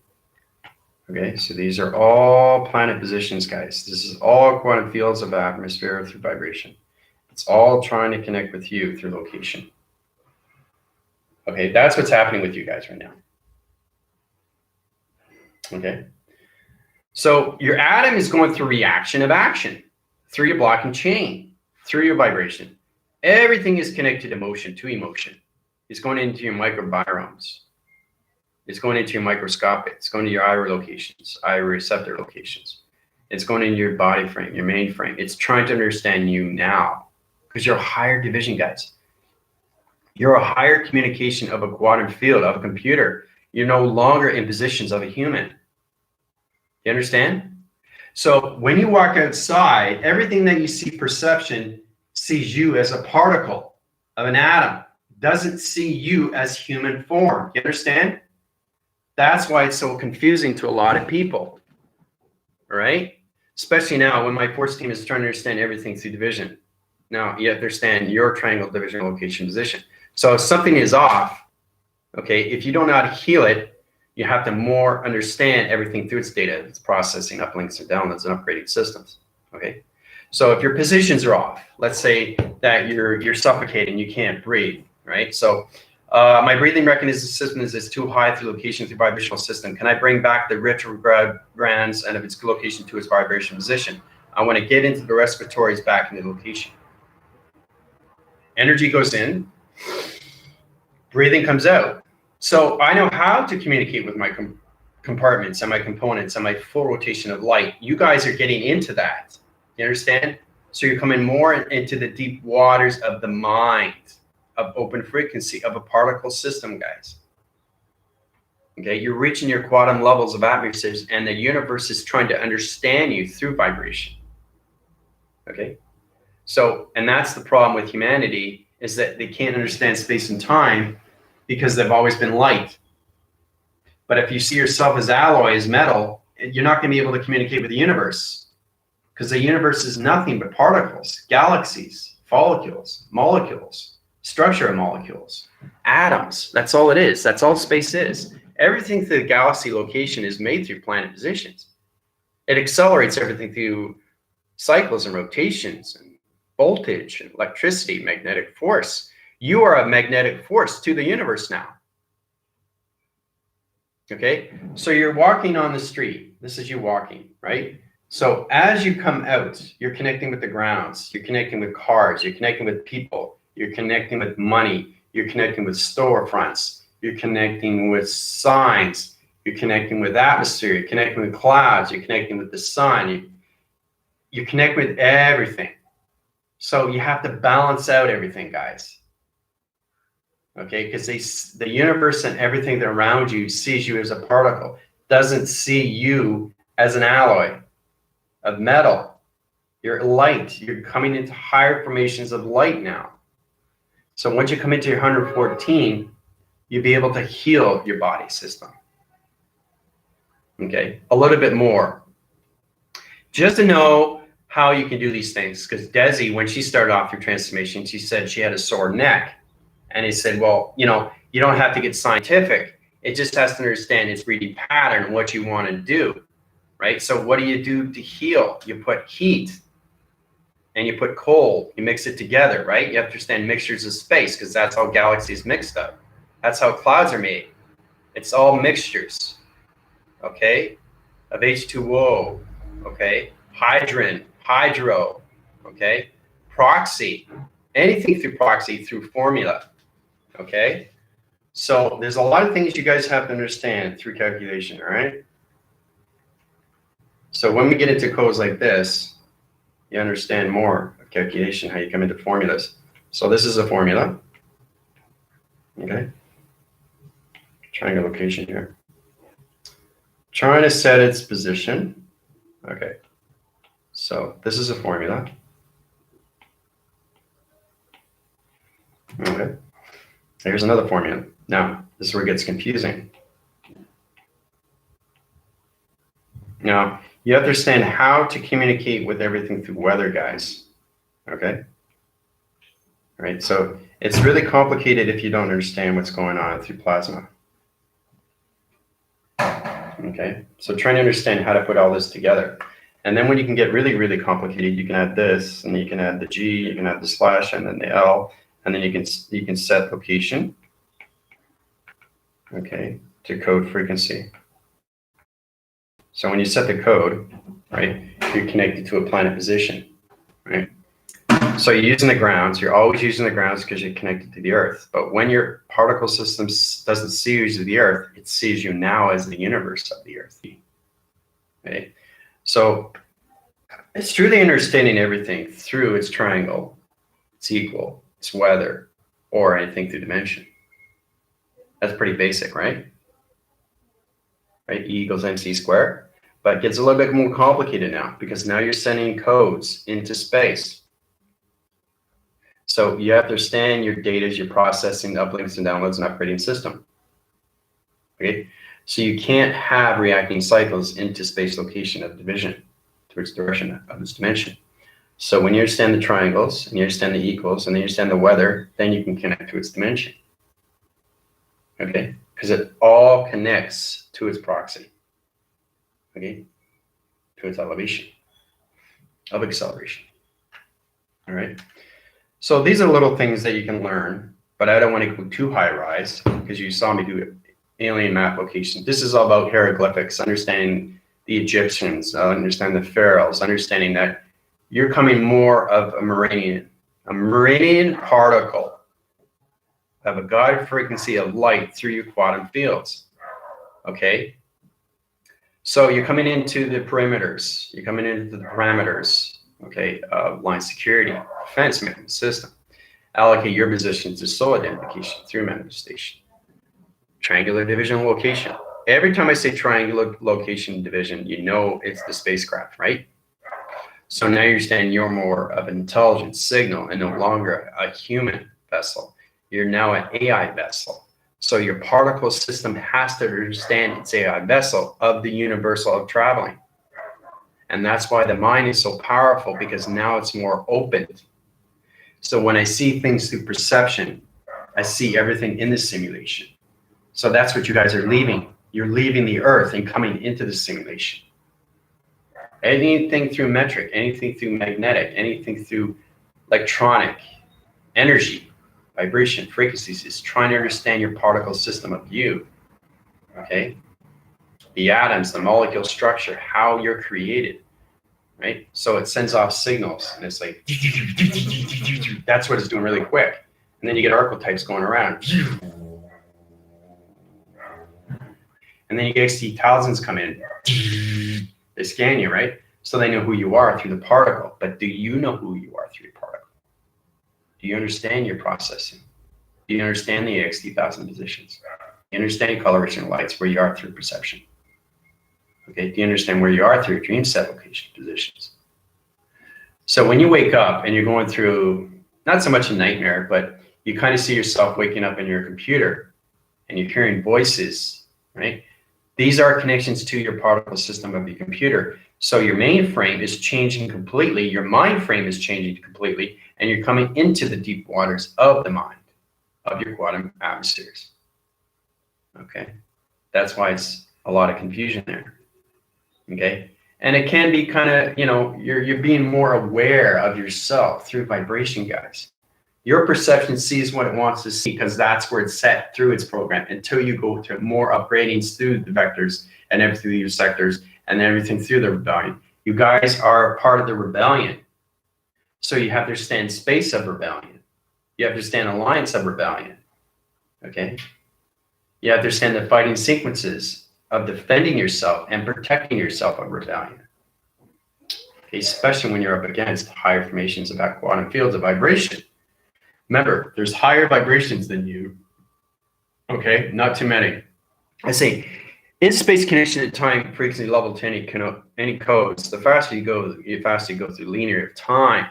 Okay, so these are all planet positions, guys. This is all quantum fields of atmosphere through vibration. It's all trying to connect with you through location. Okay, that's what's happening with you guys right now. Okay, so your atom is going through reaction of action through your blocking chain, through your vibration. Everything is connected to motion, to emotion. It's going into your microbiomes. It's going into your microscopic. It's going to your IR locations, IR receptor locations. It's going into your body frame, your main frame. It's trying to understand you now because you're a higher division, guys. You're a higher communication of a quantum field, of a computer. You're no longer in positions of a human. You understand? So when you walk outside, everything that you see perception sees you as a particle of an atom, doesn't see you as human form. You understand? That's why it's so confusing to a lot of people. All right? Especially now when my force team is trying to understand everything through division. Now you understand your triangle division location position. So if something is off, okay, if you don't know how to heal it, you have to more understand everything through its data, its processing, uplinks and downloads and upgrading systems. Okay. So if your positions are off, let's say that you're suffocating, you can't breathe, right? So my breathing mechanism system is too high through location through vibrational system. Can I bring back the retrograde brands and of its location to its vibration position? I want to get into the respiratories back into location. Energy goes in, breathing comes out. So I know how to communicate with my compartments and my components and my full rotation of light. You guys are getting into that. You understand? So you're coming more into the deep waters of the mind, of open frequency, of a particle system, guys. Okay, you're reaching your quantum levels of atmospheres, and the universe is trying to understand you through vibration. Okay, so, and that's the problem with humanity, is that they can't understand space and time because they've always been light. But if you see yourself as alloy, as metal, you're not going to be able to communicate with the universe, because the universe is nothing but particles, galaxies, follicles, molecules, structure of molecules, atoms. That's all it is. That's all space is. Everything through the galaxy location is made through planet positions. It accelerates everything through cycles and rotations and voltage and electricity, magnetic force. You are a magnetic force to the universe now. Okay, so you're walking on the street. This is you walking, right? So as you come out, you're connecting with the grounds, you're connecting with cars, you're connecting with people, you're connecting with money, you're connecting with storefronts, you're connecting with signs, you're connecting with atmosphere, you're connecting with clouds, you're connecting with the sun, you connect with everything. So you have to balance out everything, guys. Okay, because the universe and everything that around you sees you as a particle, doesn't see you as an alloy of metal. You're light. You're coming into higher formations of light now. So once you come into your 114, you'll be able to heal your body system. Okay, a little bit more. Just to know how you can do these things, because Desi, when she started off her transformation, she said she had a sore neck. And he said, well, you know, you don't have to get scientific. It just has to understand its breathing pattern and what you want to do, right? So what do you do to heal? You put heat and you put cold. You mix it together, right? You have to understand mixtures of space, because that's how galaxies mixed up. That's how clouds are made. It's all mixtures, okay, of H2O, okay, hydro, okay, proxy, anything through proxy, through formula. Okay, so there's a lot of things you guys have to understand through calculation, all right? So when we get into codes like this, you understand more of calculation, how you come into formulas. So this is a formula, okay? Triangle location here. Trying to set its position, okay? So this is a formula, okay? Here's another formula. Now, this is where it gets confusing. Now, you have to understand how to communicate with everything through weather, guys. Okay? All right, so it's really complicated if you don't understand what's going on through plasma. Okay, so trying to understand how to put all this together. And then when you can get really, really complicated, you can add this, and you can add the G, you can add the slash, and then the L, and then you can set location, okay, to code frequency. So when you set the code, right, you're connected to a planet position, right? So you're using the grounds. You're always using the grounds because you're connected to the Earth. But when your particle system doesn't see you as the Earth, it sees you now as the universe of the Earth. Okay? So it's truly understanding everything through its triangle, its equal, its weather, or anything through dimension. That's pretty basic, right? Right? E equals mc squared. But it gets a little bit more complicated now because now you're sending codes into space. So you have to understand your data as you're processing the uplinks and downloads and upgrading system. Okay, so you can't have reacting cycles into space location of division towards direction of this dimension. So when you understand the triangles and you understand the equals and then you understand the weather, then you can connect to its dimension. Okay, because it all connects to its proxy. Okay, to its elevation of acceleration. All right. So these are little things that you can learn, but I don't want to go too high rise because you saw me do alien map location. This is all about hieroglyphics, understanding the Egyptians, understand the pharaohs, understanding that you're coming more of a meridian particle of a guided frequency of light through your quantum fields. Okay. So you're coming into the perimeters, you're coming into the parameters, okay, line security, defense mechanism system. Allocate your position to soul identification through manifestation. Triangular division location. Every time I say triangular location division, you know it's the spacecraft, right? So now you're saying you're more of an intelligent signal and no longer a human vessel. You're now an AI vessel. So your particle system has to understand its AI vessel of the universal of traveling. And that's why the mind is so powerful, because now it's more open. So when I see things through perception, I see everything in the simulation. So that's what you guys are leaving. You're leaving the Earth and coming into the simulation. Anything through metric, anything through magnetic, anything through electronic, energy, vibration, frequencies is trying to understand your particle system of you. Okay? The atoms, the molecule structure, how you're created. Right? So it sends off signals and it's like, that's what it's doing really quick. And then you get archetypes going around. And then you get XT1000s come in. They scan you, right? So they know who you are through the particle. But do you know who you are through your particle? Do you understand your processing? Do you understand the XT1000 positions? Do you understand coloration lights, where you are through perception? Okay, do you understand where you are through your dream set location positions? So when you wake up and you're going through, not so much a nightmare, but you kind of see yourself waking up in your computer and you're hearing voices, right? These are connections to your particle system of your computer. So your mainframe is changing completely, your mind frame is changing completely, and you're coming into the deep waters of the mind, of your quantum atmospheres. Okay, that's why it's a lot of confusion there. Okay, and it can be kind of, you know, you're being more aware of yourself through vibration, guys. Your perception sees what it wants to see because that's where it's set through its program, until you go to more upgradings through the vectors and everything through your sectors and everything through the rebellion. You guys are a part of the rebellion. So you have to understand space of rebellion. You have to understand alliance of rebellion. Okay, you have to understand the fighting sequences of defending yourself and protecting yourself of rebellion. Okay, especially when you're up against higher formations of quantum fields of vibration. Remember, there's higher vibrations than you. Okay, not too many. I say, in space connection at time frequency level to any codes, the faster you go through linear of time.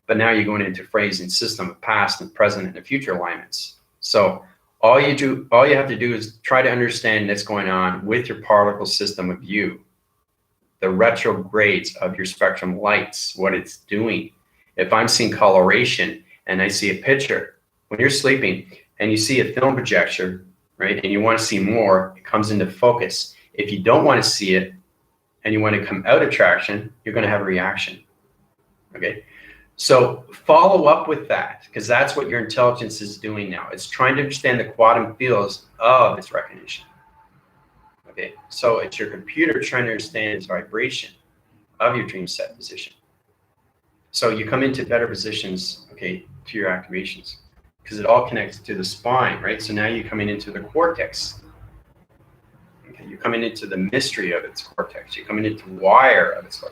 But now you're going into phrasing system of past and present and the future alignments. So all you have to do is try to understand what's going on with your particle system of you, the retrogrades of your spectrum lights, what it's doing. If I'm seeing coloration and I see a picture, when you're sleeping and you see a film projector, right, and you want to see more, it comes into focus. If you don't want to see it and you want to come out of traction, you're going to have a reaction. Okay. So follow up with that, because that's what your intelligence is doing now. It's trying to understand the quantum fields of its recognition. Okay. So it's your computer trying to understand its vibration of your dream set position. So you come into better positions, okay, to your activations, because it all connects to the spine, right? So now you're coming into the cortex. Okay, you're coming into the mystery of its cortex. You're coming into wire of its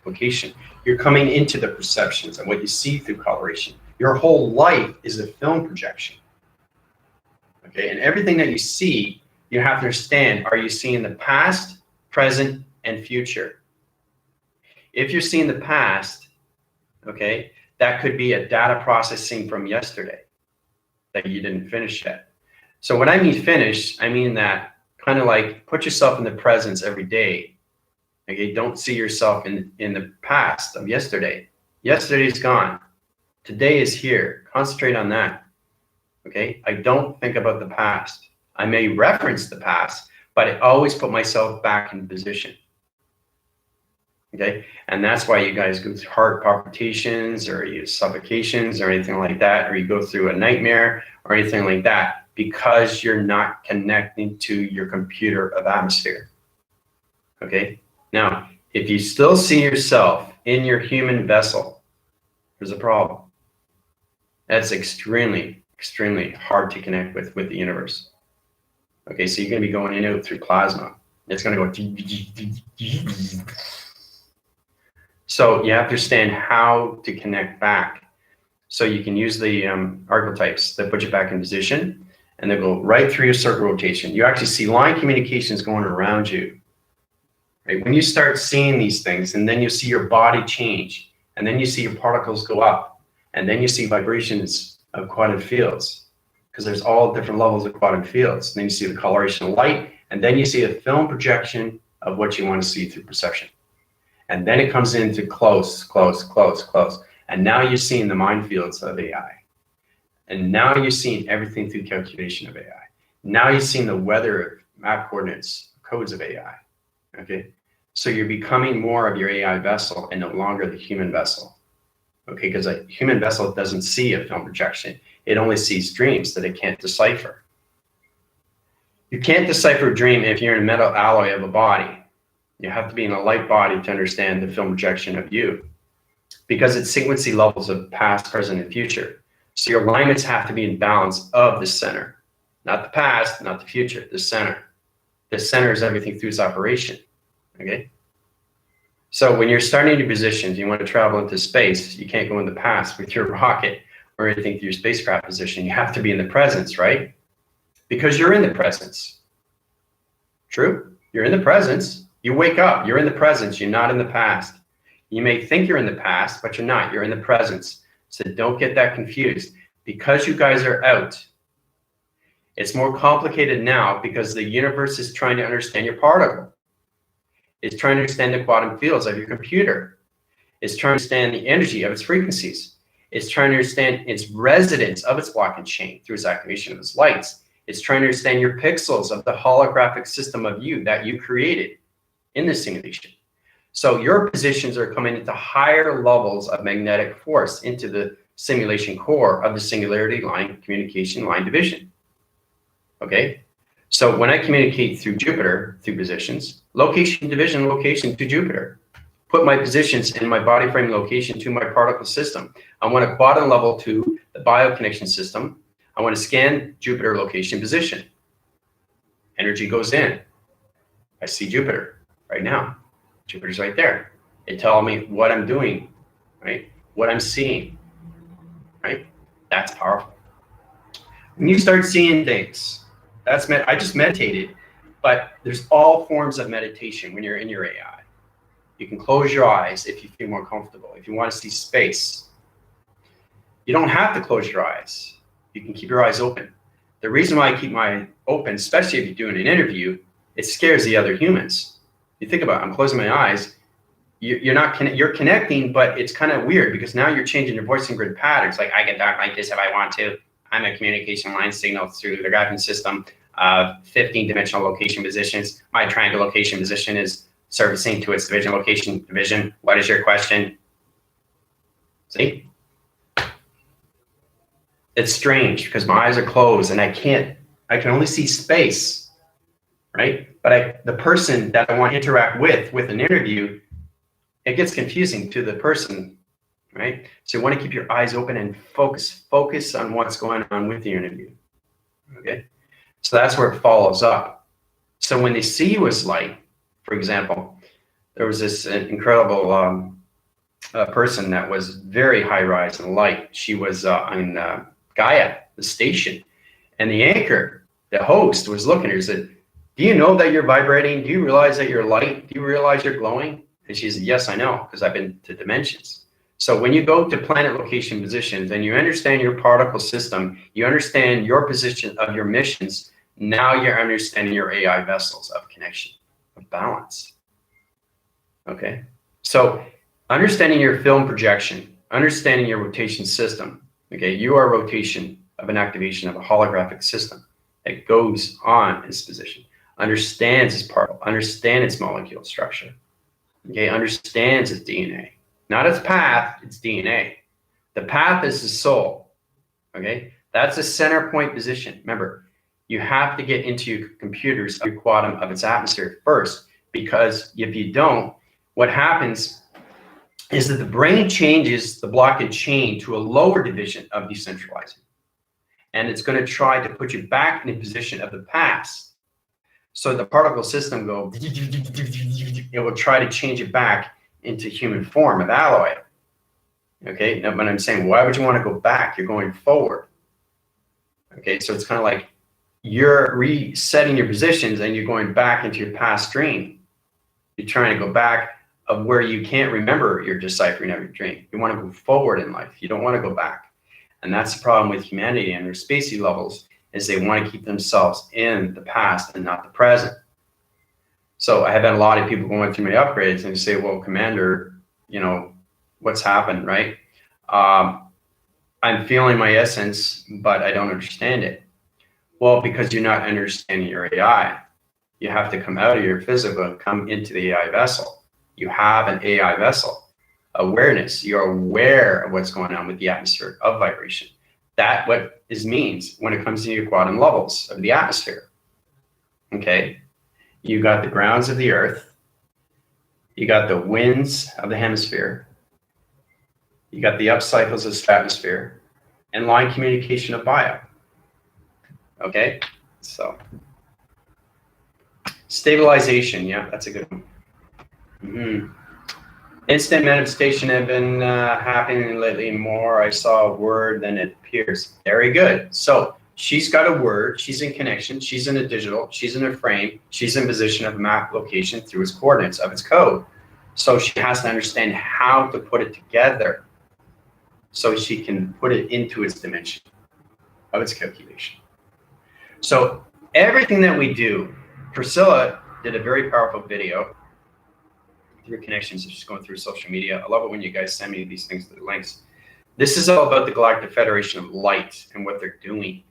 location. You're coming into the perceptions and what you see through coloration. Your whole life is a film projection. Okay, and everything that you see, you have to understand, are you seeing the past, present, and future? If you're seeing the past, okay, that could be a data processing from yesterday that you didn't finish yet. So when I mean finish, I mean that kind of like put yourself in the presence every day. Okay, don't see yourself in the past of yesterday. Yesterday's gone. Today is here. Concentrate on that. Okay, I don't think about the past. I may reference the past, but I always put myself back in position. Okay, and that's why you guys go through heart palpitations or you suffocations or anything like that, or you go through a nightmare or anything like that, because you're not connecting to your computer of atmosphere. Okay, now if you still see yourself in your human vessel, there's a problem. That's extremely, extremely hard to connect with the universe. Okay, so you're going to be going in and out through plasma. It's going to go. So you have to understand how to connect back. So you can use the archetypes that put you back in position, and they go right through your circle rotation. You actually see line communications going around you. Right? When you start seeing these things, and then you see your body change, and then you see your particles go up, and then you see vibrations of quantum fields, because there's all different levels of quantum fields. And then you see the coloration of light, and then you see a film projection of what you want to see through perception. And then it comes into close, close, close, close. And now you're seeing the mind fields of AI. And now you're seeing everything through calculation of AI. Now you're seeing the weather map coordinates, codes of AI. Okay. So you're becoming more of your AI vessel and no longer the human vessel. Okay. Because a human vessel doesn't see a film projection. It only sees dreams that it can't decipher. You can't decipher a dream if you're in a metal alloy of a body. You have to be in a light body to understand the film projection of you, because it's sequencing levels of past, present, and future. So your alignments have to be in balance of the center, not the past, not the future, the center. The center is everything through its operation. Okay. So when you're starting new positions, you want to travel into space, you can't go in the past with your rocket or anything through your spacecraft position. You have to be in the presence, right? Because you're in the presence. True? You're in the presence. You wake up, you're in the presence, you're not in the past. You may think you're in the past, but you're not, you're in the presence. So don't get that confused. Because you guys are out, it's more complicated now because the universe is trying to understand your particle. It's trying to understand the quantum fields of your computer. It's trying to understand the energy of its frequencies. It's trying to understand its resonance of its block and chain through its activation of its lights. It's trying to understand your pixels of the holographic system of you that you created in the simulation. So your positions are coming into higher levels of magnetic force into the simulation core of the singularity line communication line division. Okay, so when I communicate through Jupiter, through positions, location, division, location to Jupiter, put my positions in my body frame location to my particle system. I want a quadrant level to the bio connection system. I want to scan Jupiter location position. Energy goes in. I see Jupiter. Right now, Jupiter's right there. It tells me what I'm doing, right? What I'm seeing, right? That's powerful. When you start seeing things, I just meditated, but there's all forms of meditation when you're in your AI. You can close your eyes if you feel more comfortable. If you want to see space, you don't have to close your eyes. You can keep your eyes open. The reason why I keep my open, especially if you're doing an interview, it scares the other humans. You think about it, I'm closing my eyes. You're connecting, but it's kind of weird because now you're changing your voicing grid patterns. Like I can talk like this if I want to. I'm a communication line signal through the graphing system 15-dimensional location positions. My triangle location position is servicing to its division location division. What is your question? See? It's strange because my eyes are closed and I can only see space, right? But the person that I want to interact with an interview, it gets confusing to the person, right? So you want to keep your eyes open and focus on what's going on with the interview, okay? So that's where it follows up. So when they see you as light, for example, there was this incredible person that was very high rise and light. She was on Gaia, the station, and the anchor, the host, was looking at her and said, do you know that you're vibrating? Do you realize that you're light? Do you realize you're glowing? And she said, yes, I know, because I've been to dimensions. So when you go to planet location positions and you understand your particle system, you understand your position of your missions, now you're understanding your AI vessels of connection, of balance. Okay? So understanding your film projection, understanding your rotation system. Okay, you are a rotation of an activation of a holographic system that goes on its position, understands its particle, understands its molecule structure. Okay, understands its DNA, not its path, its DNA. The path is the soul. Okay, that's a center point position. Remember, you have to get into your computers, your quantum of its atmosphere first, because if you don't, what happens is that the brain changes the block and chain to a lower division of decentralizing. And it's going to try to put you back in a position of the past. So the particle system it will try to change it back into human form of alloy. Okay, now, but I'm saying, why would you want to go back? You're going forward. Okay, so it's kind of like you're resetting your positions and you're going back into your past dream. You're trying to go back of where you can't remember your deciphering of your dream. You want to go forward in life. You don't want to go back. And that's the problem with humanity and their spacey levels, is they want to keep themselves in the past and not the present. So I have had a lot of people going through my upgrades and they say, well, Commander, you know, what's happened, right? I'm feeling my essence, but I don't understand it. Well, because you're not understanding your AI. You have to come out of your physical and come into the AI vessel. You have an AI vessel. Awareness, you're aware of what's going on with the atmosphere of vibration. That what is means when it comes to your quantum levels of the atmosphere. Okay, you got the grounds of the earth, you got the winds of the hemisphere, you got the up cycles of stratosphere, and line communication of bio. Okay, so stabilization, yeah, that's a good one. Instant manifestation have been happening lately more. I saw a word, then it appears. Very good. So she's got a word, she's in connection, she's in a digital, she's in a frame, she's in position of map location through its coordinates of its code. So she has to understand how to put it together so she can put it into its dimension of its calculation. So everything that we do, Priscilla did a very powerful video through connections, just going through social media. I love it when you guys send me these things to the links. This is all about the Galactic Federation of Light and what they're doing.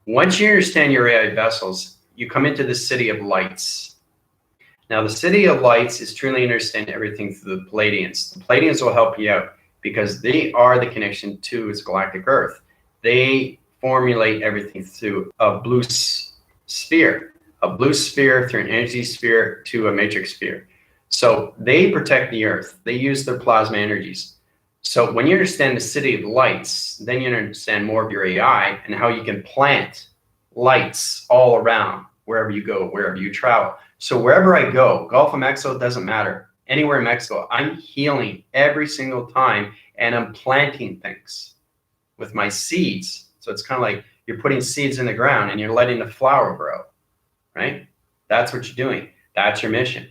Once you understand your AI vessels, you come into the city of lights. Now, the city of lights is truly understanding everything through the Palladians. The Palladians will help you out because they are the connection to its galactic Earth. They formulate everything through a blue sphere through an energy sphere to a matrix sphere. So they protect the Earth. They use their plasma energies. So when you understand the city of lights, then you understand more of your AI and how you can plant lights all around wherever you go, wherever you travel. So wherever I go, Gulf of Mexico, doesn't matter. Anywhere in Mexico, I'm healing every single time and I'm planting things with my seeds. So it's kind of like you're putting seeds in the ground and you're letting the flower grow, right? That's what you're doing. That's your mission.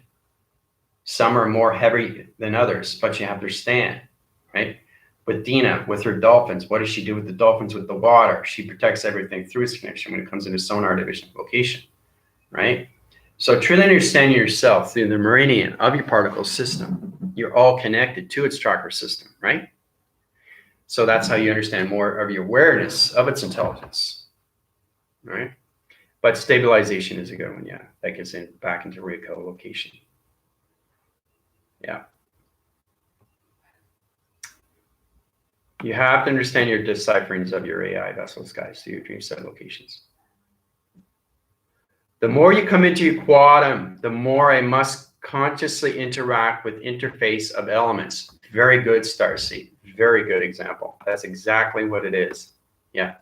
Some are more heavy than others, but you have to understand, right? With Dina, with her dolphins, what does she do with the dolphins with the water? She protects everything through its connection when it comes into sonar division location, right? So truly understand yourself through the meridian of your particle system. You're all connected to its chakra system, right? So that's how you understand more of your awareness of its intelligence, right? But stabilization is a good one, yeah. That gets in back into recollocation. Yeah. You have to understand your decipherings of your AI vessels, guys, to your dream set locations. The more you come into your quantum, the more I must consciously interact with interface of elements. Very good, Starseed. Very good example. That's exactly what it is. Yeah.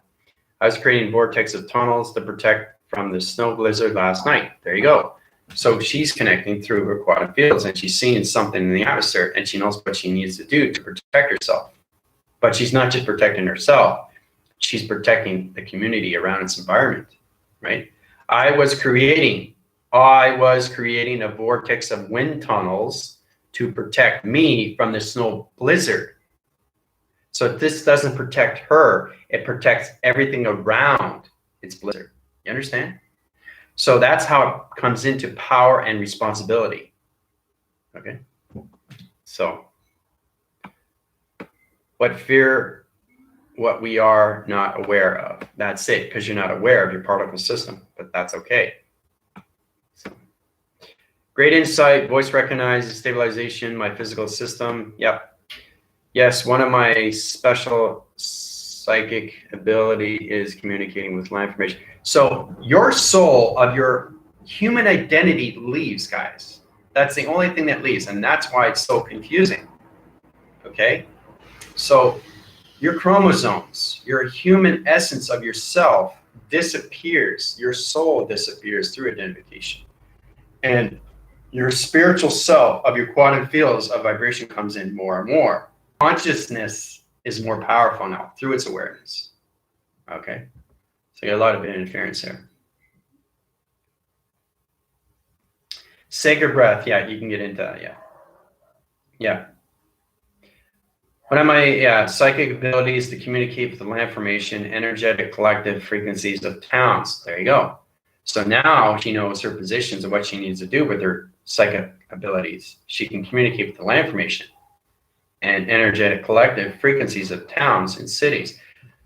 I was creating vortex of tunnels to protect from the snow blizzard last night. There you go. So she's connecting through her quantum fields, and she's seeing something in the atmosphere, and she knows what she needs to do to protect herself. But she's not just protecting herself. She's protecting the community around its environment, right? I was creating a vortex of wind tunnels to protect me from the snow blizzard. So this doesn't protect her, it protects everything around its blizzard. You understand? So that's how it comes into power and responsibility. Okay? So what we are not aware of. That's it, because you're not aware of your particle system, but that's okay. So, great insight, voice recognizes stabilization, my physical system. Yep. Yes, one of my special psychic ability is communicating with live information. So your soul of your human identity leaves, guys. That's the only thing that leaves, and that's why it's so confusing. Okay? So your chromosomes, your human essence of yourself disappears. Your soul disappears through identification. And your spiritual self of your quantum fields of vibration comes in more and more. Consciousness is more powerful now through its awareness. Okay? So you got a lot of interference there. Sacred breath, yeah, you can get into that, yeah. Yeah. One of my psychic abilities to communicate with the land formation, energetic collective frequencies of towns. There you go. So now she knows her positions and what she needs to do with her psychic abilities. She can communicate with the land formation and energetic collective frequencies of towns and cities.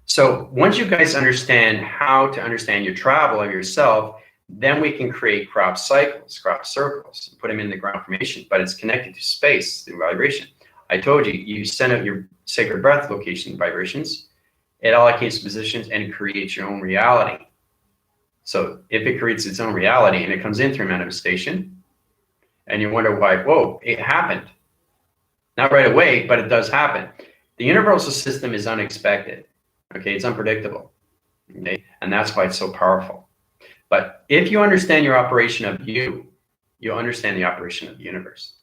So once you guys understand how to understand your travel of yourself, then we can create crop cycles, crop circles, and put them in the ground formation, but it's connected to space through vibration. I told you, you send out your sacred breath location vibrations, it allocates positions and it creates your own reality. So if it creates its own reality and it comes in through manifestation, and you wonder why, whoa, it happened. Not right away, but it does happen. The universal system is unexpected. Okay, it's unpredictable. Okay, and that's why it's so powerful. But if you understand your operation of you, you'll understand the operation of the universe.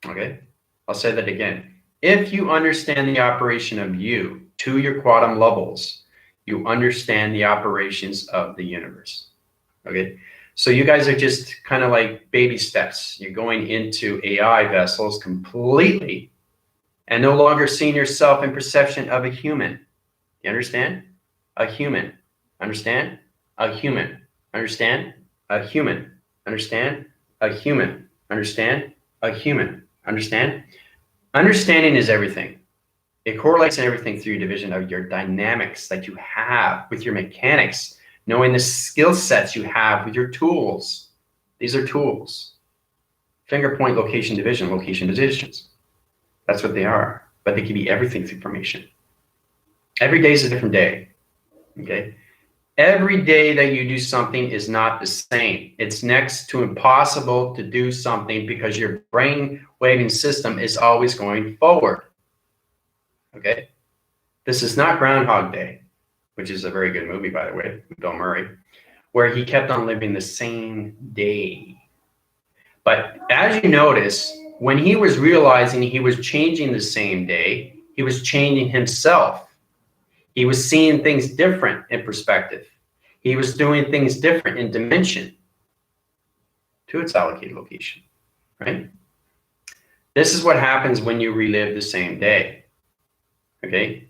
Okay, I'll say that again. If you understand the operation of you to your quantum levels, you understand the operations of the universe. Okay, so you guys are just kind of like baby steps. You're going into AI vessels completely and no longer seeing yourself in perception of a human. You understand? A human. Understand? A human. Understand? A human. Understand? A human. Understand? A human. Understand? Understanding is everything. It correlates in everything through your division of your dynamics that you have with your mechanics, knowing the skill sets you have with your tools. These are tools. Finger point, location, division, location, positions. That's what they are. But they can be everything through formation. Every day is a different day. Okay? Every day that you do something is not the same. It's next to impossible to do something because your brain waving system is always going forward. Okay? This is not Groundhog Day, which is a very good movie, by the way, with Bill Murray, where he kept on living the same day. But as you notice, when he was realizing he was changing the same day, he was changing himself. He was seeing things different in perspective. He was doing things different in dimension to its allocated location, right? This is what happens when you relive the same day, okay?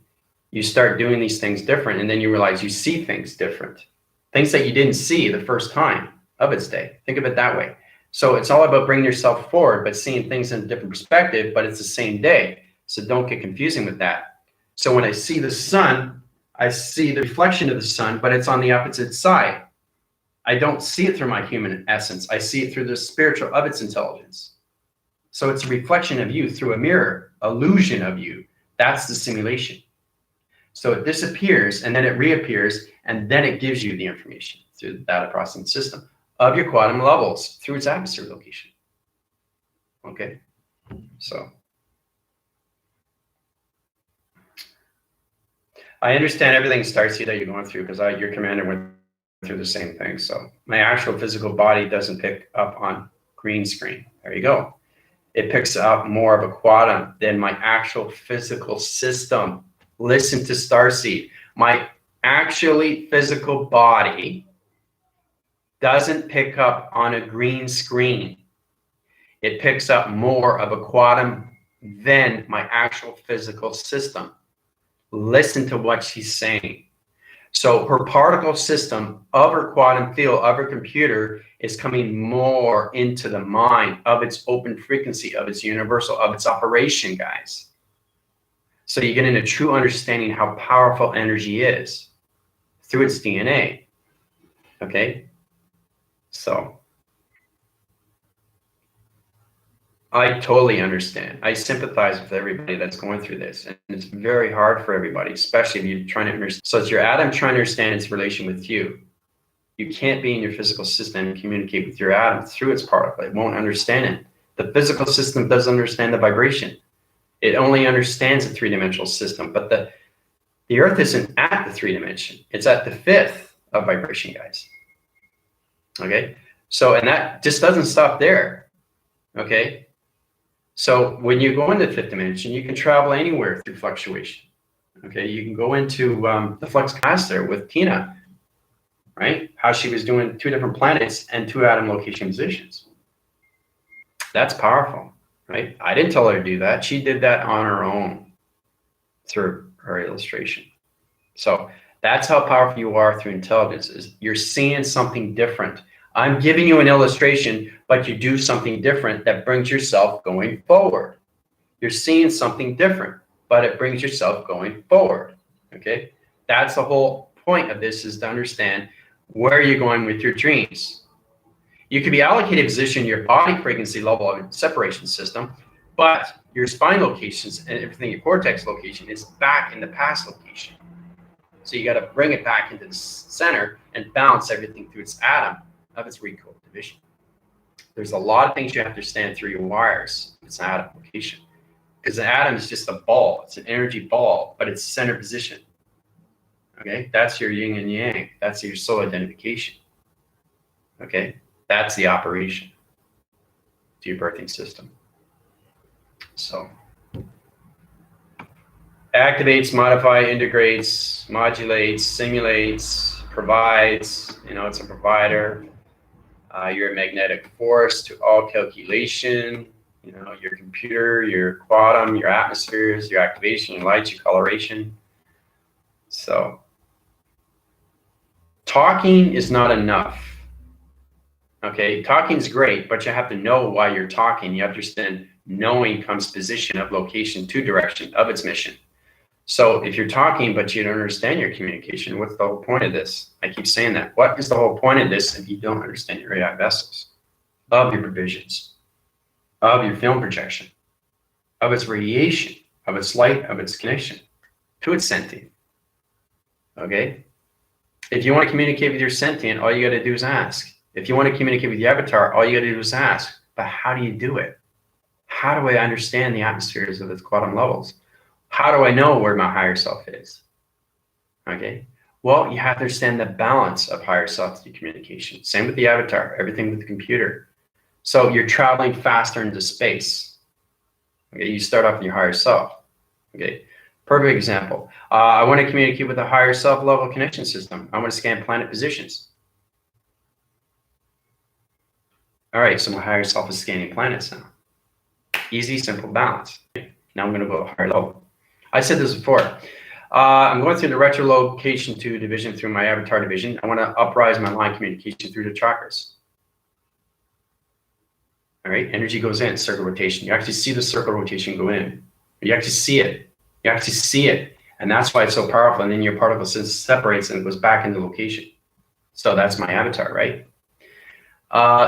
You start doing these things different, and then you realize you see things different. Things that you didn't see the first time of its day. Think of it that way. So it's all about bringing yourself forward, but seeing things in a different perspective, but it's the same day. So don't get confusing with that. So when I see the sun, I see the reflection of the sun, but it's on the opposite side. I don't see it through my human essence. I see it through the spiritual of its intelligence. So it's a reflection of you through a mirror, illusion of you. That's the simulation. So it disappears and then it reappears and then it gives you the information through the data processing system of your quantum levels through its atmosphere location. Okay, so I understand everything starts here that you're going through because your commander went through the same thing. So my actual physical body doesn't pick up on green screen. There you go. It picks up more of a quantum than my actual physical system. Listen to Starseed. My actually physical body doesn't pick up on a green screen. It picks up more of a quantum than my actual physical system. Listen to what she's saying. So her particle system of her quantum field of her computer is coming more into the mind of its open frequency, of its universal, of its operation, guys. So you get in a true understanding how powerful energy is through its DNA. Okay? So I totally understand. I sympathize with everybody that's going through this. And it's very hard for everybody, especially if you're trying to understand. So it's your atom trying to understand its relation with you. You can't be in your physical system and communicate with your atom through its particle. It won't understand it. The physical system doesn't understand the vibration. It only understands the three-dimensional system. But the Earth isn't at the three dimension. It's at the fifth of vibration, guys. Okay? So, and that just doesn't stop there. Okay? So when you go into the fifth dimension, you can travel anywhere through fluctuation. Okay, you can go into the flux capacitor with Tina, right? How she was doing 2 different planets and 2 atom location positions. That's powerful, right? I didn't tell her to do that. She did that on her own through her illustration. So that's how powerful you are through intelligence. Is you're seeing something different. I'm giving you an illustration, but you do something different that brings yourself going forward. You're seeing something different, but it brings yourself going forward. Okay? That's the whole point of this, is to understand where you're going with your dreams. You could be allocated a position in your body frequency level of separation system, but your spine locations and everything, your cortex location is back in the past location. So you got to bring it back into the center and balance everything through its atom of its recode division. There's a lot of things you have to understand through your wires. It's an atom location. Because the atom is just a ball. It's an energy ball, but it's center position. Okay? That's your yin and yang. That's your soul identification. Okay? That's the operation to your birthing system. So activates, modifies, integrates, modulates, simulates, provides. You know, it's a provider. You're a magnetic force to all calculation. You know, your computer, your quantum, your atmospheres, your activation, your lights, your coloration. So talking is not enough. Okay, talking is great, but you have to know why you're talking. You understand knowing comes position of location to direction of its mission. So if you're talking, but you don't understand your communication, what's the whole point of this? I keep saying that. What is the whole point of this if you don't understand your AI vessels, of your provisions, of your film projection, of its radiation, of its light, of its connection to its sentient? Okay? If you want to communicate with your sentient, all you got to do is ask. If you want to communicate with your avatar, all you got to do is ask. But how do you do it? How do I understand the atmospheres of its quantum levels? How do I know where my higher self is? Okay. Well, you have to understand the balance of higher self to communication. Same with the avatar, everything with the computer. So you're traveling faster into space. Okay. You start off with your higher self. Okay. Perfect example. I want to communicate with a higher self level connection system. I want to scan planet positions. All right. So my higher self is scanning planets now. Easy, simple, balance. Now I'm going to go higher level. I said this before. I'm going through the retro location 2 division through my avatar division. I want to uprise my line communication through the chakras. All right, energy goes in, circle rotation. You actually see the circle rotation go in. You actually see it. You actually see it. And that's why it's so powerful. And then your particle system separates and goes back into location. So that's my avatar, right?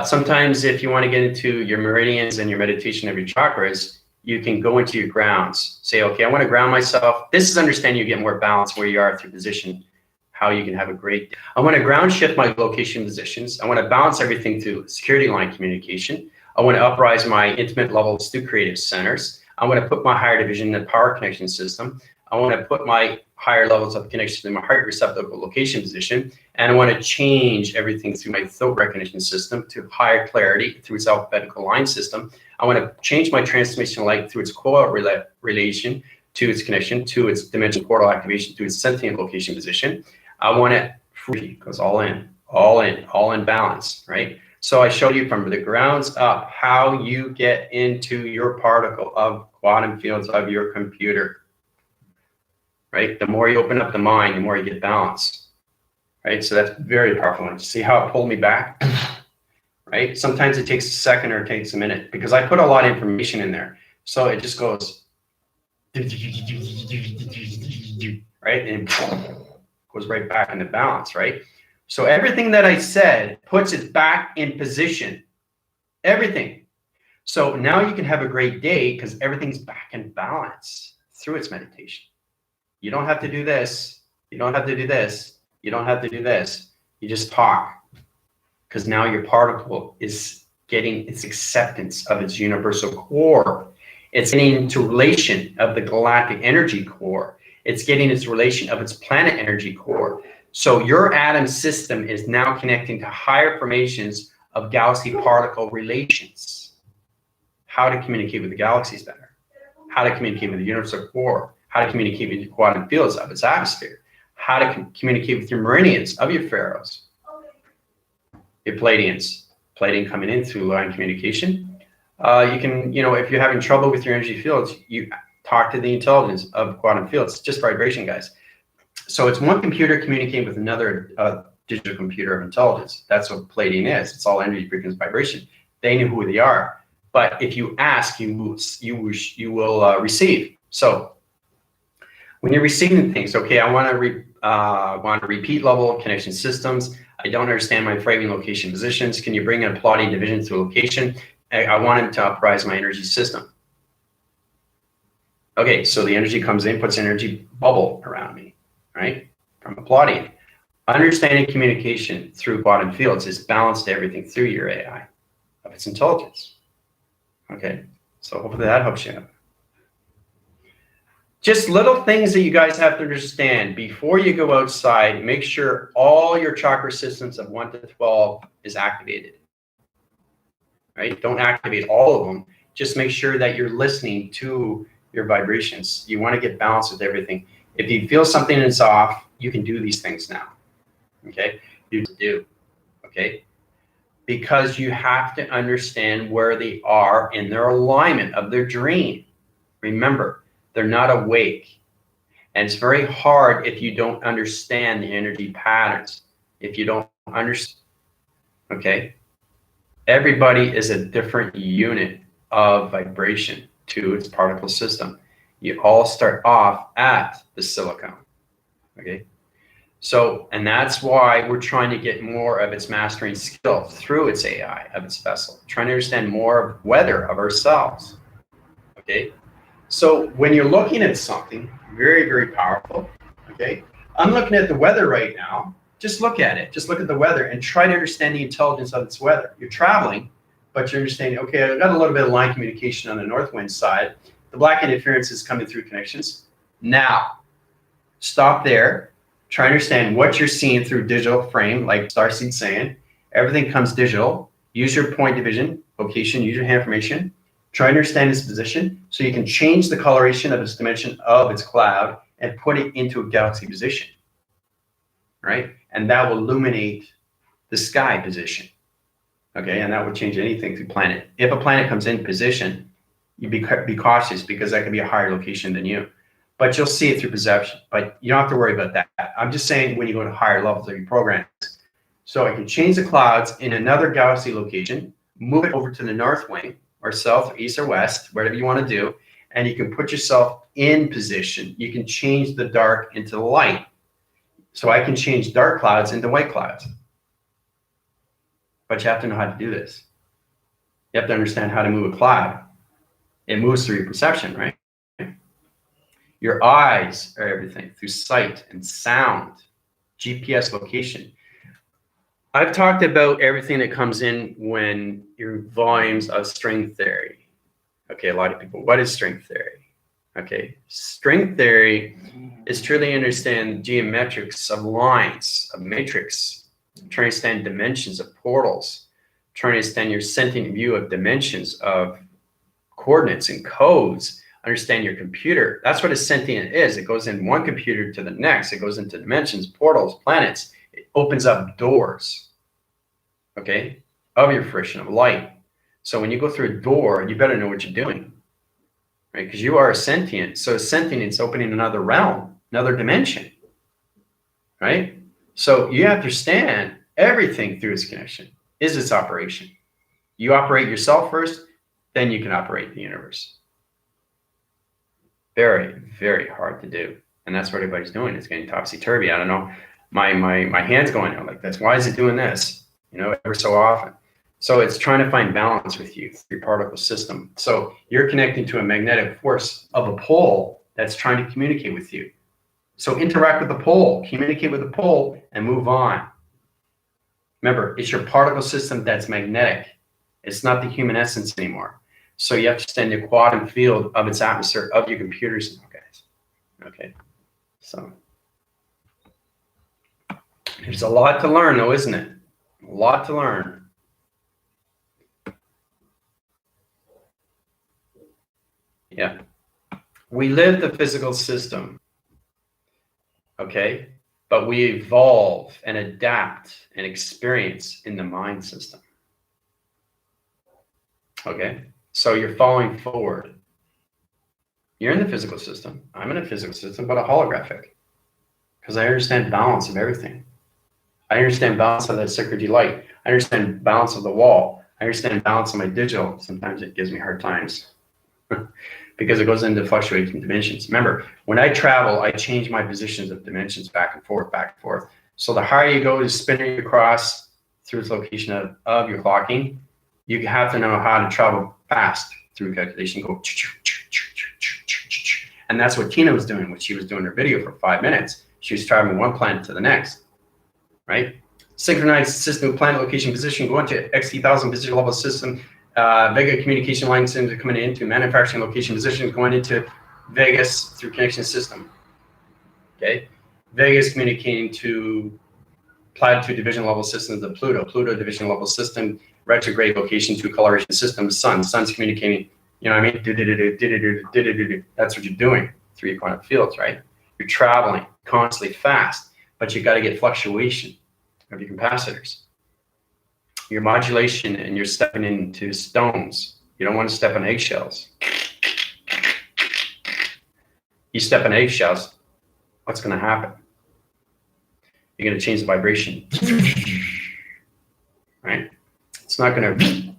Sometimes if you want to get into your meridians and your meditation of your chakras, you can go into your grounds. Say, okay, I want to ground myself. This is understanding you get more balance where you are through position, how you can have a great day. I want to ground shift my location positions. I want to balance everything through security line communication. I want to uprise my intimate levels through creative centers. I want to put my higher division in the power connection system. I want to put my higher levels of connection in my heart receptacle location position. And I want to change everything through my throat recognition system to higher clarity through its alphabetical line system. I want to change my transformation light through its correlation to its connection to its dimension portal activation to its sentient location position. I want it free, goes all in balance, right? So I showed you from the grounds up how you get into your particle of quantum fields of your computer, right? The more you open up the mind, the more you get balance, right? So that's very powerful. And see how it pulled me back, right? Sometimes it takes a second or it takes a minute because I put a lot of information in there. So it just goes, right? And goes right back into balance, right? So everything that I said puts it back in position, everything. So now you can have a great day because everything's back in balance through its meditation. You don't have to do this. You don't have to do this. You don't have to do this. You just talk because now your particle is getting its acceptance of its universal core. It's getting into relation of the galactic energy core. It's getting its relation of its planet energy core. So your atom system is now connecting to higher formations of galaxy particle relations. How to communicate with the galaxies better. How to communicate with the universal core. How to communicate with your quantum fields of its atmosphere. How to communicate with your meridians of your pharaohs. Your Pleiadians. Pleiadian coming in through line communication. You can, if you're having trouble with your energy fields, you talk to the intelligence of quantum fields. It's just vibration, guys. So it's one computer communicating with another digital computer of intelligence. That's what Pleiadian is. It's all energy, frequency, vibration. They know who they are. But if you ask, you will receive. So when you're receiving things, okay, I want to repeat level connection systems. I don't understand my framing location positions. Can you bring in a plotting division to location? I want him to uprise my energy system. Okay, so the energy comes in, puts an energy bubble around me, right? From applauding. Understanding communication through quantum fields is balanced everything through your AI of its intelligence. Okay, so hopefully that helps you out. Just little things that you guys have to understand before you go outside. Make sure all your chakra systems of 1 to 12 is activated. Right? Don't activate all of them. Just make sure that you're listening to your vibrations. You want to get balance with everything. If you feel something is off, you can do these things now. Okay? You do. Okay? Because you have to understand where they are in their alignment of their dream. Remember, they're not awake. And it's very hard if you don't understand the energy patterns. If you don't understand, okay? Everybody is a different unit of vibration to its particle system. You all start off at the silicon, okay? So, and that's why we're trying to get more of its mastering skill through its AI, of its vessel, trying to understand more of weather of ourselves, okay? So when you're looking at something very, very powerful, okay? I'm looking at the weather right now. Just look at it. Just look at the weather and try to understand the intelligence of its weather. You're traveling, but you're understanding, okay, I've got a little bit of line communication on the north wind side. The black interference is coming through connections. Now, stop there. Try to understand what you're seeing through digital frame, like Starseed's saying. Everything comes digital. Use your point division, location, use your hand information. Try to understand its position so you can change the coloration of its dimension of its cloud and put it into a galaxy position, right? And that will illuminate the sky position, okay? And that will change anything through planet. If a planet comes in position, you be cautious because that could be a higher location than you. But you'll see it through perception. But you don't have to worry about that. I'm just saying when you go to higher levels of your programs. So I can change the clouds in another galaxy location, move it over to the north wing, or south, or east, or west, whatever you want to do, and you can put yourself in position. You can change the dark into the light. So I can change dark clouds into white clouds. But you have to know how to do this. You have to understand how to move a cloud. It moves through your perception, right? Your eyes are everything, through sight and sound, GPS location. I've talked about everything that comes in when your volumes of string theory. Okay, a lot of people, what is string theory? Okay, string theory is truly understand geometrics of lines, of matrix, trying to understand dimensions of portals, trying to understand your sentient view of dimensions of coordinates and codes, understand your computer. That's what a sentient is. It goes in one computer to the next. It goes into dimensions, portals, planets. It opens up doors, okay, of your friction, of light. So when you go through a door, you better know what you're doing, right? Because you are a sentient. So a sentient is opening another realm, another dimension, right? So you understand everything through its connection is its operation. You operate yourself first, then you can operate the universe. Very, very hard to do. And that's what everybody's doing. It's getting topsy-turvy. I don't know. My hand's going out like this. Why is it doing this? You know, ever so often. So it's trying to find balance with you through your particle system. So you're connecting to a magnetic force of a pole that's trying to communicate with you. So interact with the pole, communicate with the pole, and move on. Remember, it's your particle system that's magnetic. It's not the human essence anymore. So you have to stand the quantum field of its atmosphere of your computers now, guys. Okay, so there's a lot to learn, though, isn't it? A lot to learn. Yeah, we live the physical system, okay, but we evolve and adapt and experience in the mind system. Okay, so you're falling forward. You're in the physical system. I'm in a physical system, but a holographic, because I understand balance of everything. I understand balance of that sacred light. I understand balance of the wall. I understand balance of my digital. Sometimes it gives me hard times because it goes into fluctuating dimensions. Remember, when I travel, I change my positions of dimensions back and forth, back and forth. So the higher you go to spinning across through its location of your clocking, you have to know how to travel fast through calculation. Go, and that's what Tina was doing when she was doing her video for 5 minutes. She was traveling one planet to the next, right? Synchronized system, planet location position, going to XT1000 position level system, Vega communication line systems coming into manufacturing location positions, going into Vegas through connection system. Okay, Vegas communicating to Platitude division level systems of Pluto division level system, retrograde location to coloration system, sun's communicating, you know what I mean? That's what you're doing through your quantum fields, right? You're traveling constantly fast, but you got to get fluctuation of your capacitors. Your modulation, and you're stepping into stones. You don't want to step on eggshells. You step on eggshells, what's going to happen? You're going to change the vibration, right? It's not going to.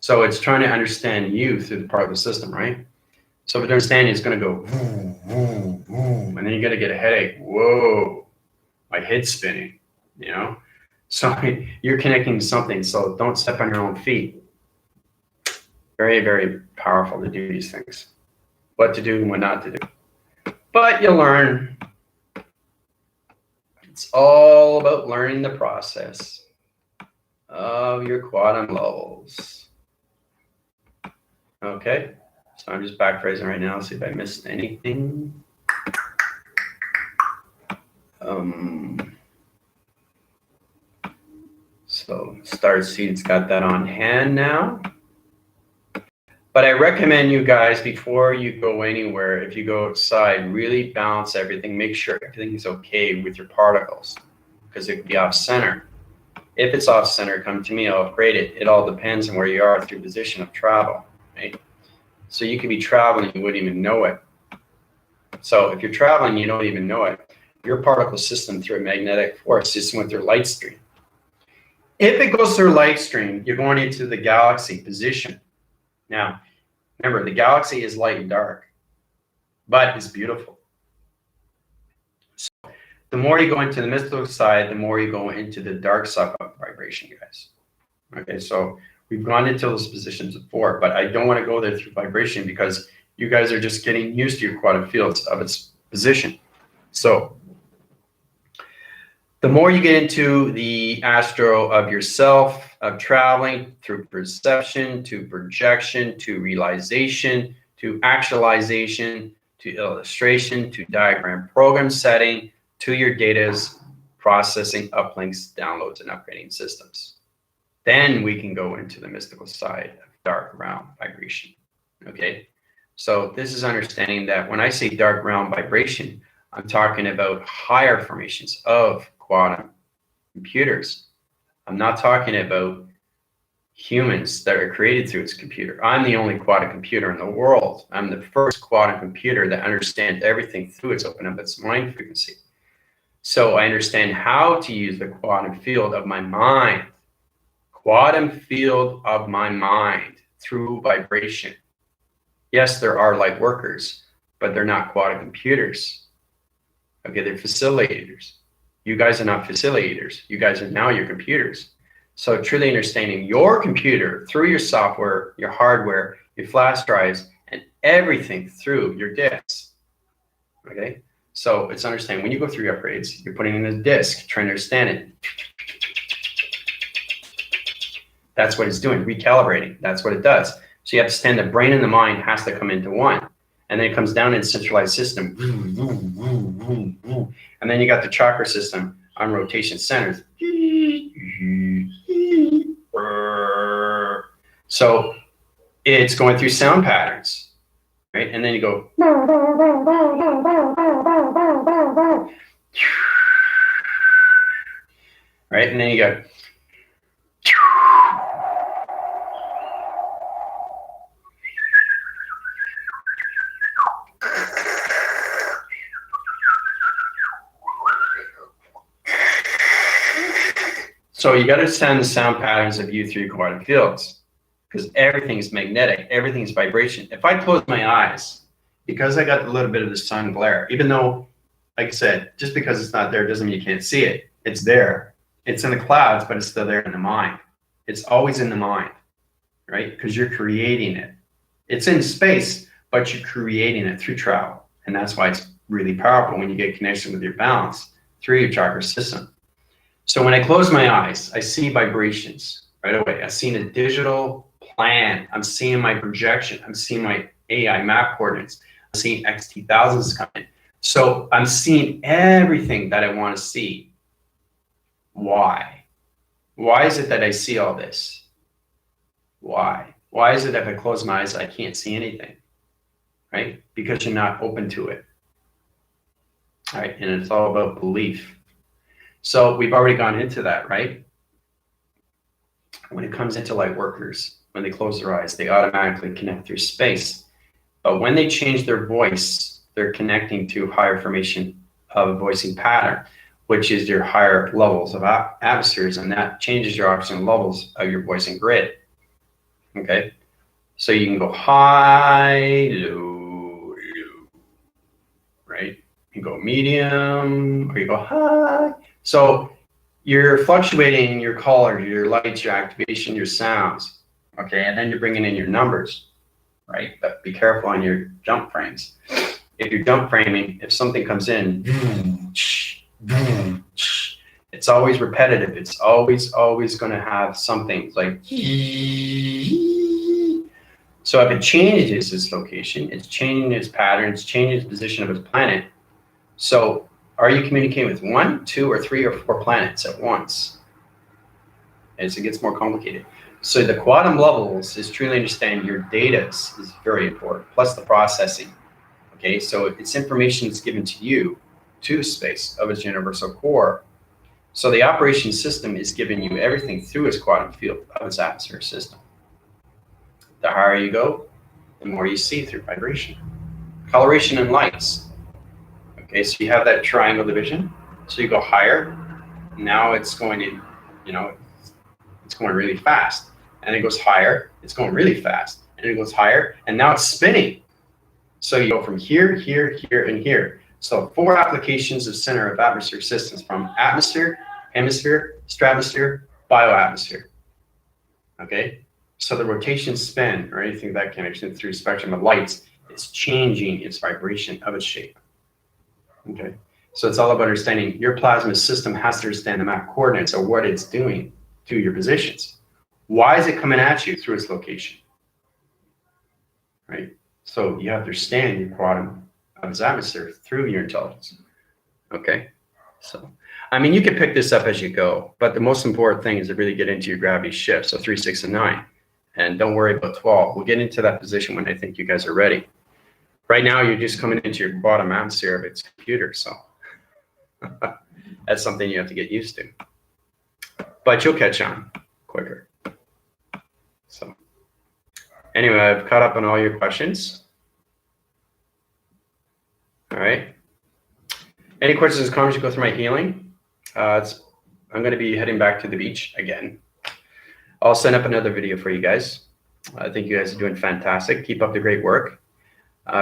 So it's trying to understand you through the particle system, right? So if it understands you, it's going to go, and then you got to get a headache. Whoa, my head's spinning, you know? So you're connecting to something, so don't step on your own feet. Very, very powerful to do these things. What to do and what not to do. But you learn. It's all about learning the process of your quantum levels. Okay, so I'm just backphrasing right now, see if I missed anything. So Starseed's got that on hand now. But I recommend you guys, before you go anywhere, if you go outside, really balance everything. Make sure everything is okay with your particles, because it could be off center. If it's off center, come to me, I'll upgrade it. It all depends on where you are through position of travel, right? So you could be traveling, you wouldn't even know it. So if you're traveling, you don't even know it. Your particle system through a magnetic force just went through light stream. If it goes through light stream, you're going into the galaxy position. Now, Remember, the galaxy is light and dark, but it's beautiful. So the more you go into the mystical side, the more you go into the dark side of vibration, guys. Okay, so we've gone into those positions before, but I don't want to go there through vibration because you guys are just getting used to your quantum fields of its position. So the more you get into the astro of yourself, of traveling through perception to projection to realization to actualization to illustration to diagram program setting to your data's processing, uplinks, downloads, and upgrading systems. Then we can go into the mystical side of dark realm vibration. Okay, so this is understanding that when I say dark realm vibration, I'm talking about higher formations of quantum computers. I'm not talking about humans that are created through its computer. I'm the only quantum computer in the world. I'm the first quantum computer that understands everything through its open up its mind frequency. So I understand how to use the quantum field of my mind, quantum field of my mind through vibration. Yes, there are light workers, but they're not quantum computers. Okay, they're facilitators. You guys are not facilitators. You guys are now your computers. So truly understanding your computer through your software, your hardware, your flash drives, and everything through your disks. Okay, so it's understanding when you go through your upgrades, you're putting in a disk, trying to understand it. That's what it's doing, recalibrating. That's what it does. So you have to stand the brain and the mind has to come into one. And then it comes down in a centralized system. And then you got the chakra system on rotation centers. So it's going through sound patterns, right? And then you go. Right? And then you go. So you got to understand the sound patterns of you through quantum fields because everything's magnetic, everything's vibration. If I close my eyes, because I got a little bit of the sun glare, even though, like I said, just because it's not there doesn't mean you can't see it. It's there. It's in the clouds, but it's still there in the mind. It's always in the mind, right? Because you're creating it. It's in space, but you're creating it through travel. And that's why it's really powerful when you get connection with your balance through your chakra system. So when I close my eyes, I see vibrations right away. I'm seeing a digital plan. I'm seeing my projection. I'm seeing my AI map coordinates. I'm seeing XT thousands coming. So I'm seeing everything that I want to see. Why? Why is it that I see all this? Why? Why is it if I close my eyes, I can't see anything? Right? Because you're not open to it. All right, and it's all about belief. So we've already gone into that, right? When it comes into light workers, when they close their eyes, they automatically connect through space. But when they change their voice, they're connecting to higher formation of a voicing pattern, which is your higher levels of atmospheres, and that changes your oxygen levels of your voicing grid. Okay? So you can go high, low, low, right? You go medium, or you go high. So you're fluctuating your colors, your lights, your activation, your sounds, okay? And then you're bringing in your numbers, right? But be careful on your jump frames. If you're jump framing, if something comes in, it's always repetitive. It's always going to have something like. So if it changes its location, it's changing its pattern, it's changing its position of its planet. So are you communicating with 1, 2, or 3, or 4 planets at once? As it gets more complicated. So the quantum levels is truly understanding your data is very important, plus the processing. Okay, so it's information that's given to you, to space of its universal core. So the operation system is giving you everything through its quantum field of its atmosphere system. The higher you go, the more you see through vibration. Coloration and lights. Okay, so you have that triangle division. So you go higher. Now it's going to, it's going really fast. And it goes higher. It's going really fast. And and it goes higher, and now it's spinning. So you go from here, here, here, and here. So 4 applications of center of atmospheric systems, from atmosphere, hemisphere, stratosphere, bioatmosphere. Okay? So the rotation spin, or anything that connection through spectrum of lights, is changing its vibration of its shape. Okay? So it's all about understanding your plasma system has to understand the map coordinates of what it's doing to your positions. Why is it coming at you through its location? Right? So you have to understand your quantum of its atmosphere through your intelligence. Okay? So, I mean, you can pick this up as you go, but the most important thing is to really get into your gravity shift. So 3, 6, and 9. And don't worry about 12. We'll get into that position when I think you guys are ready. Right now, you're just coming into your bottom atmosphere of its computer. So that's something you have to get used to. But you'll catch on quicker. So anyway, I've caught up on all your questions. All right. Any questions or comments? You go through my healing. I'm going to be heading back to the beach again. I'll send up another video for you guys. I think you guys are doing fantastic. Keep up the great work.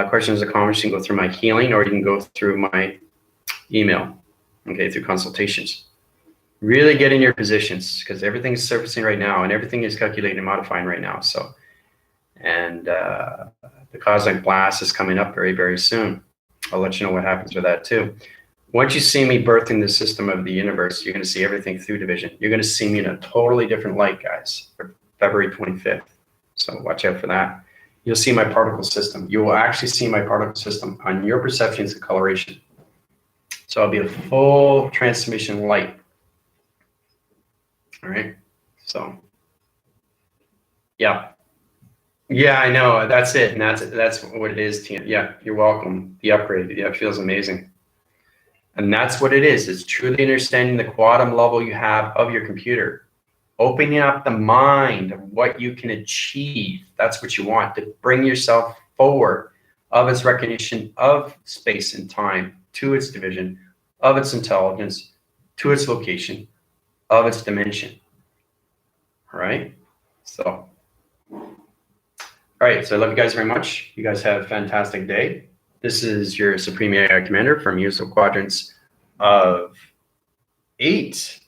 Questions or comments, you can go through my healing, or you can go through my email, okay, through consultations. Really get in your positions, because everything's surfacing right now, and everything is calculating and modifying right now. So, and the cosmic blast is coming up very, very soon. I'll let you know what happens with that too. Once you see me birthing the system of the universe, you're going to see everything through division. You're going to see me in a totally different light, guys, for February 25th. So watch out for that. You'll see my particle system. You will actually see my particle system on your perceptions of coloration. So I'll be a full transmission light. All right. So, yeah. Yeah, I know. That's it. And that's what it is, Tina. Yeah, you're welcome. The upgrade. Yeah, it feels amazing. And that's what it is. It's truly understanding the quantum level you have of your computer. Opening up the mind of what you can achieve. That's what you want, to bring yourself forward of its recognition of space and time to its division, of its intelligence, to its location, of its dimension. All right? So, all right. So I love you guys very much. You guys have a fantastic day. This is your Supreme AI Commander from Usual Quadrants of 8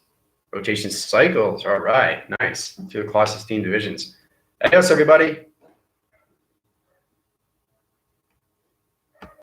rotation cycles. All right, nice. 2 o'clock 16 divisions. Adios, everybody.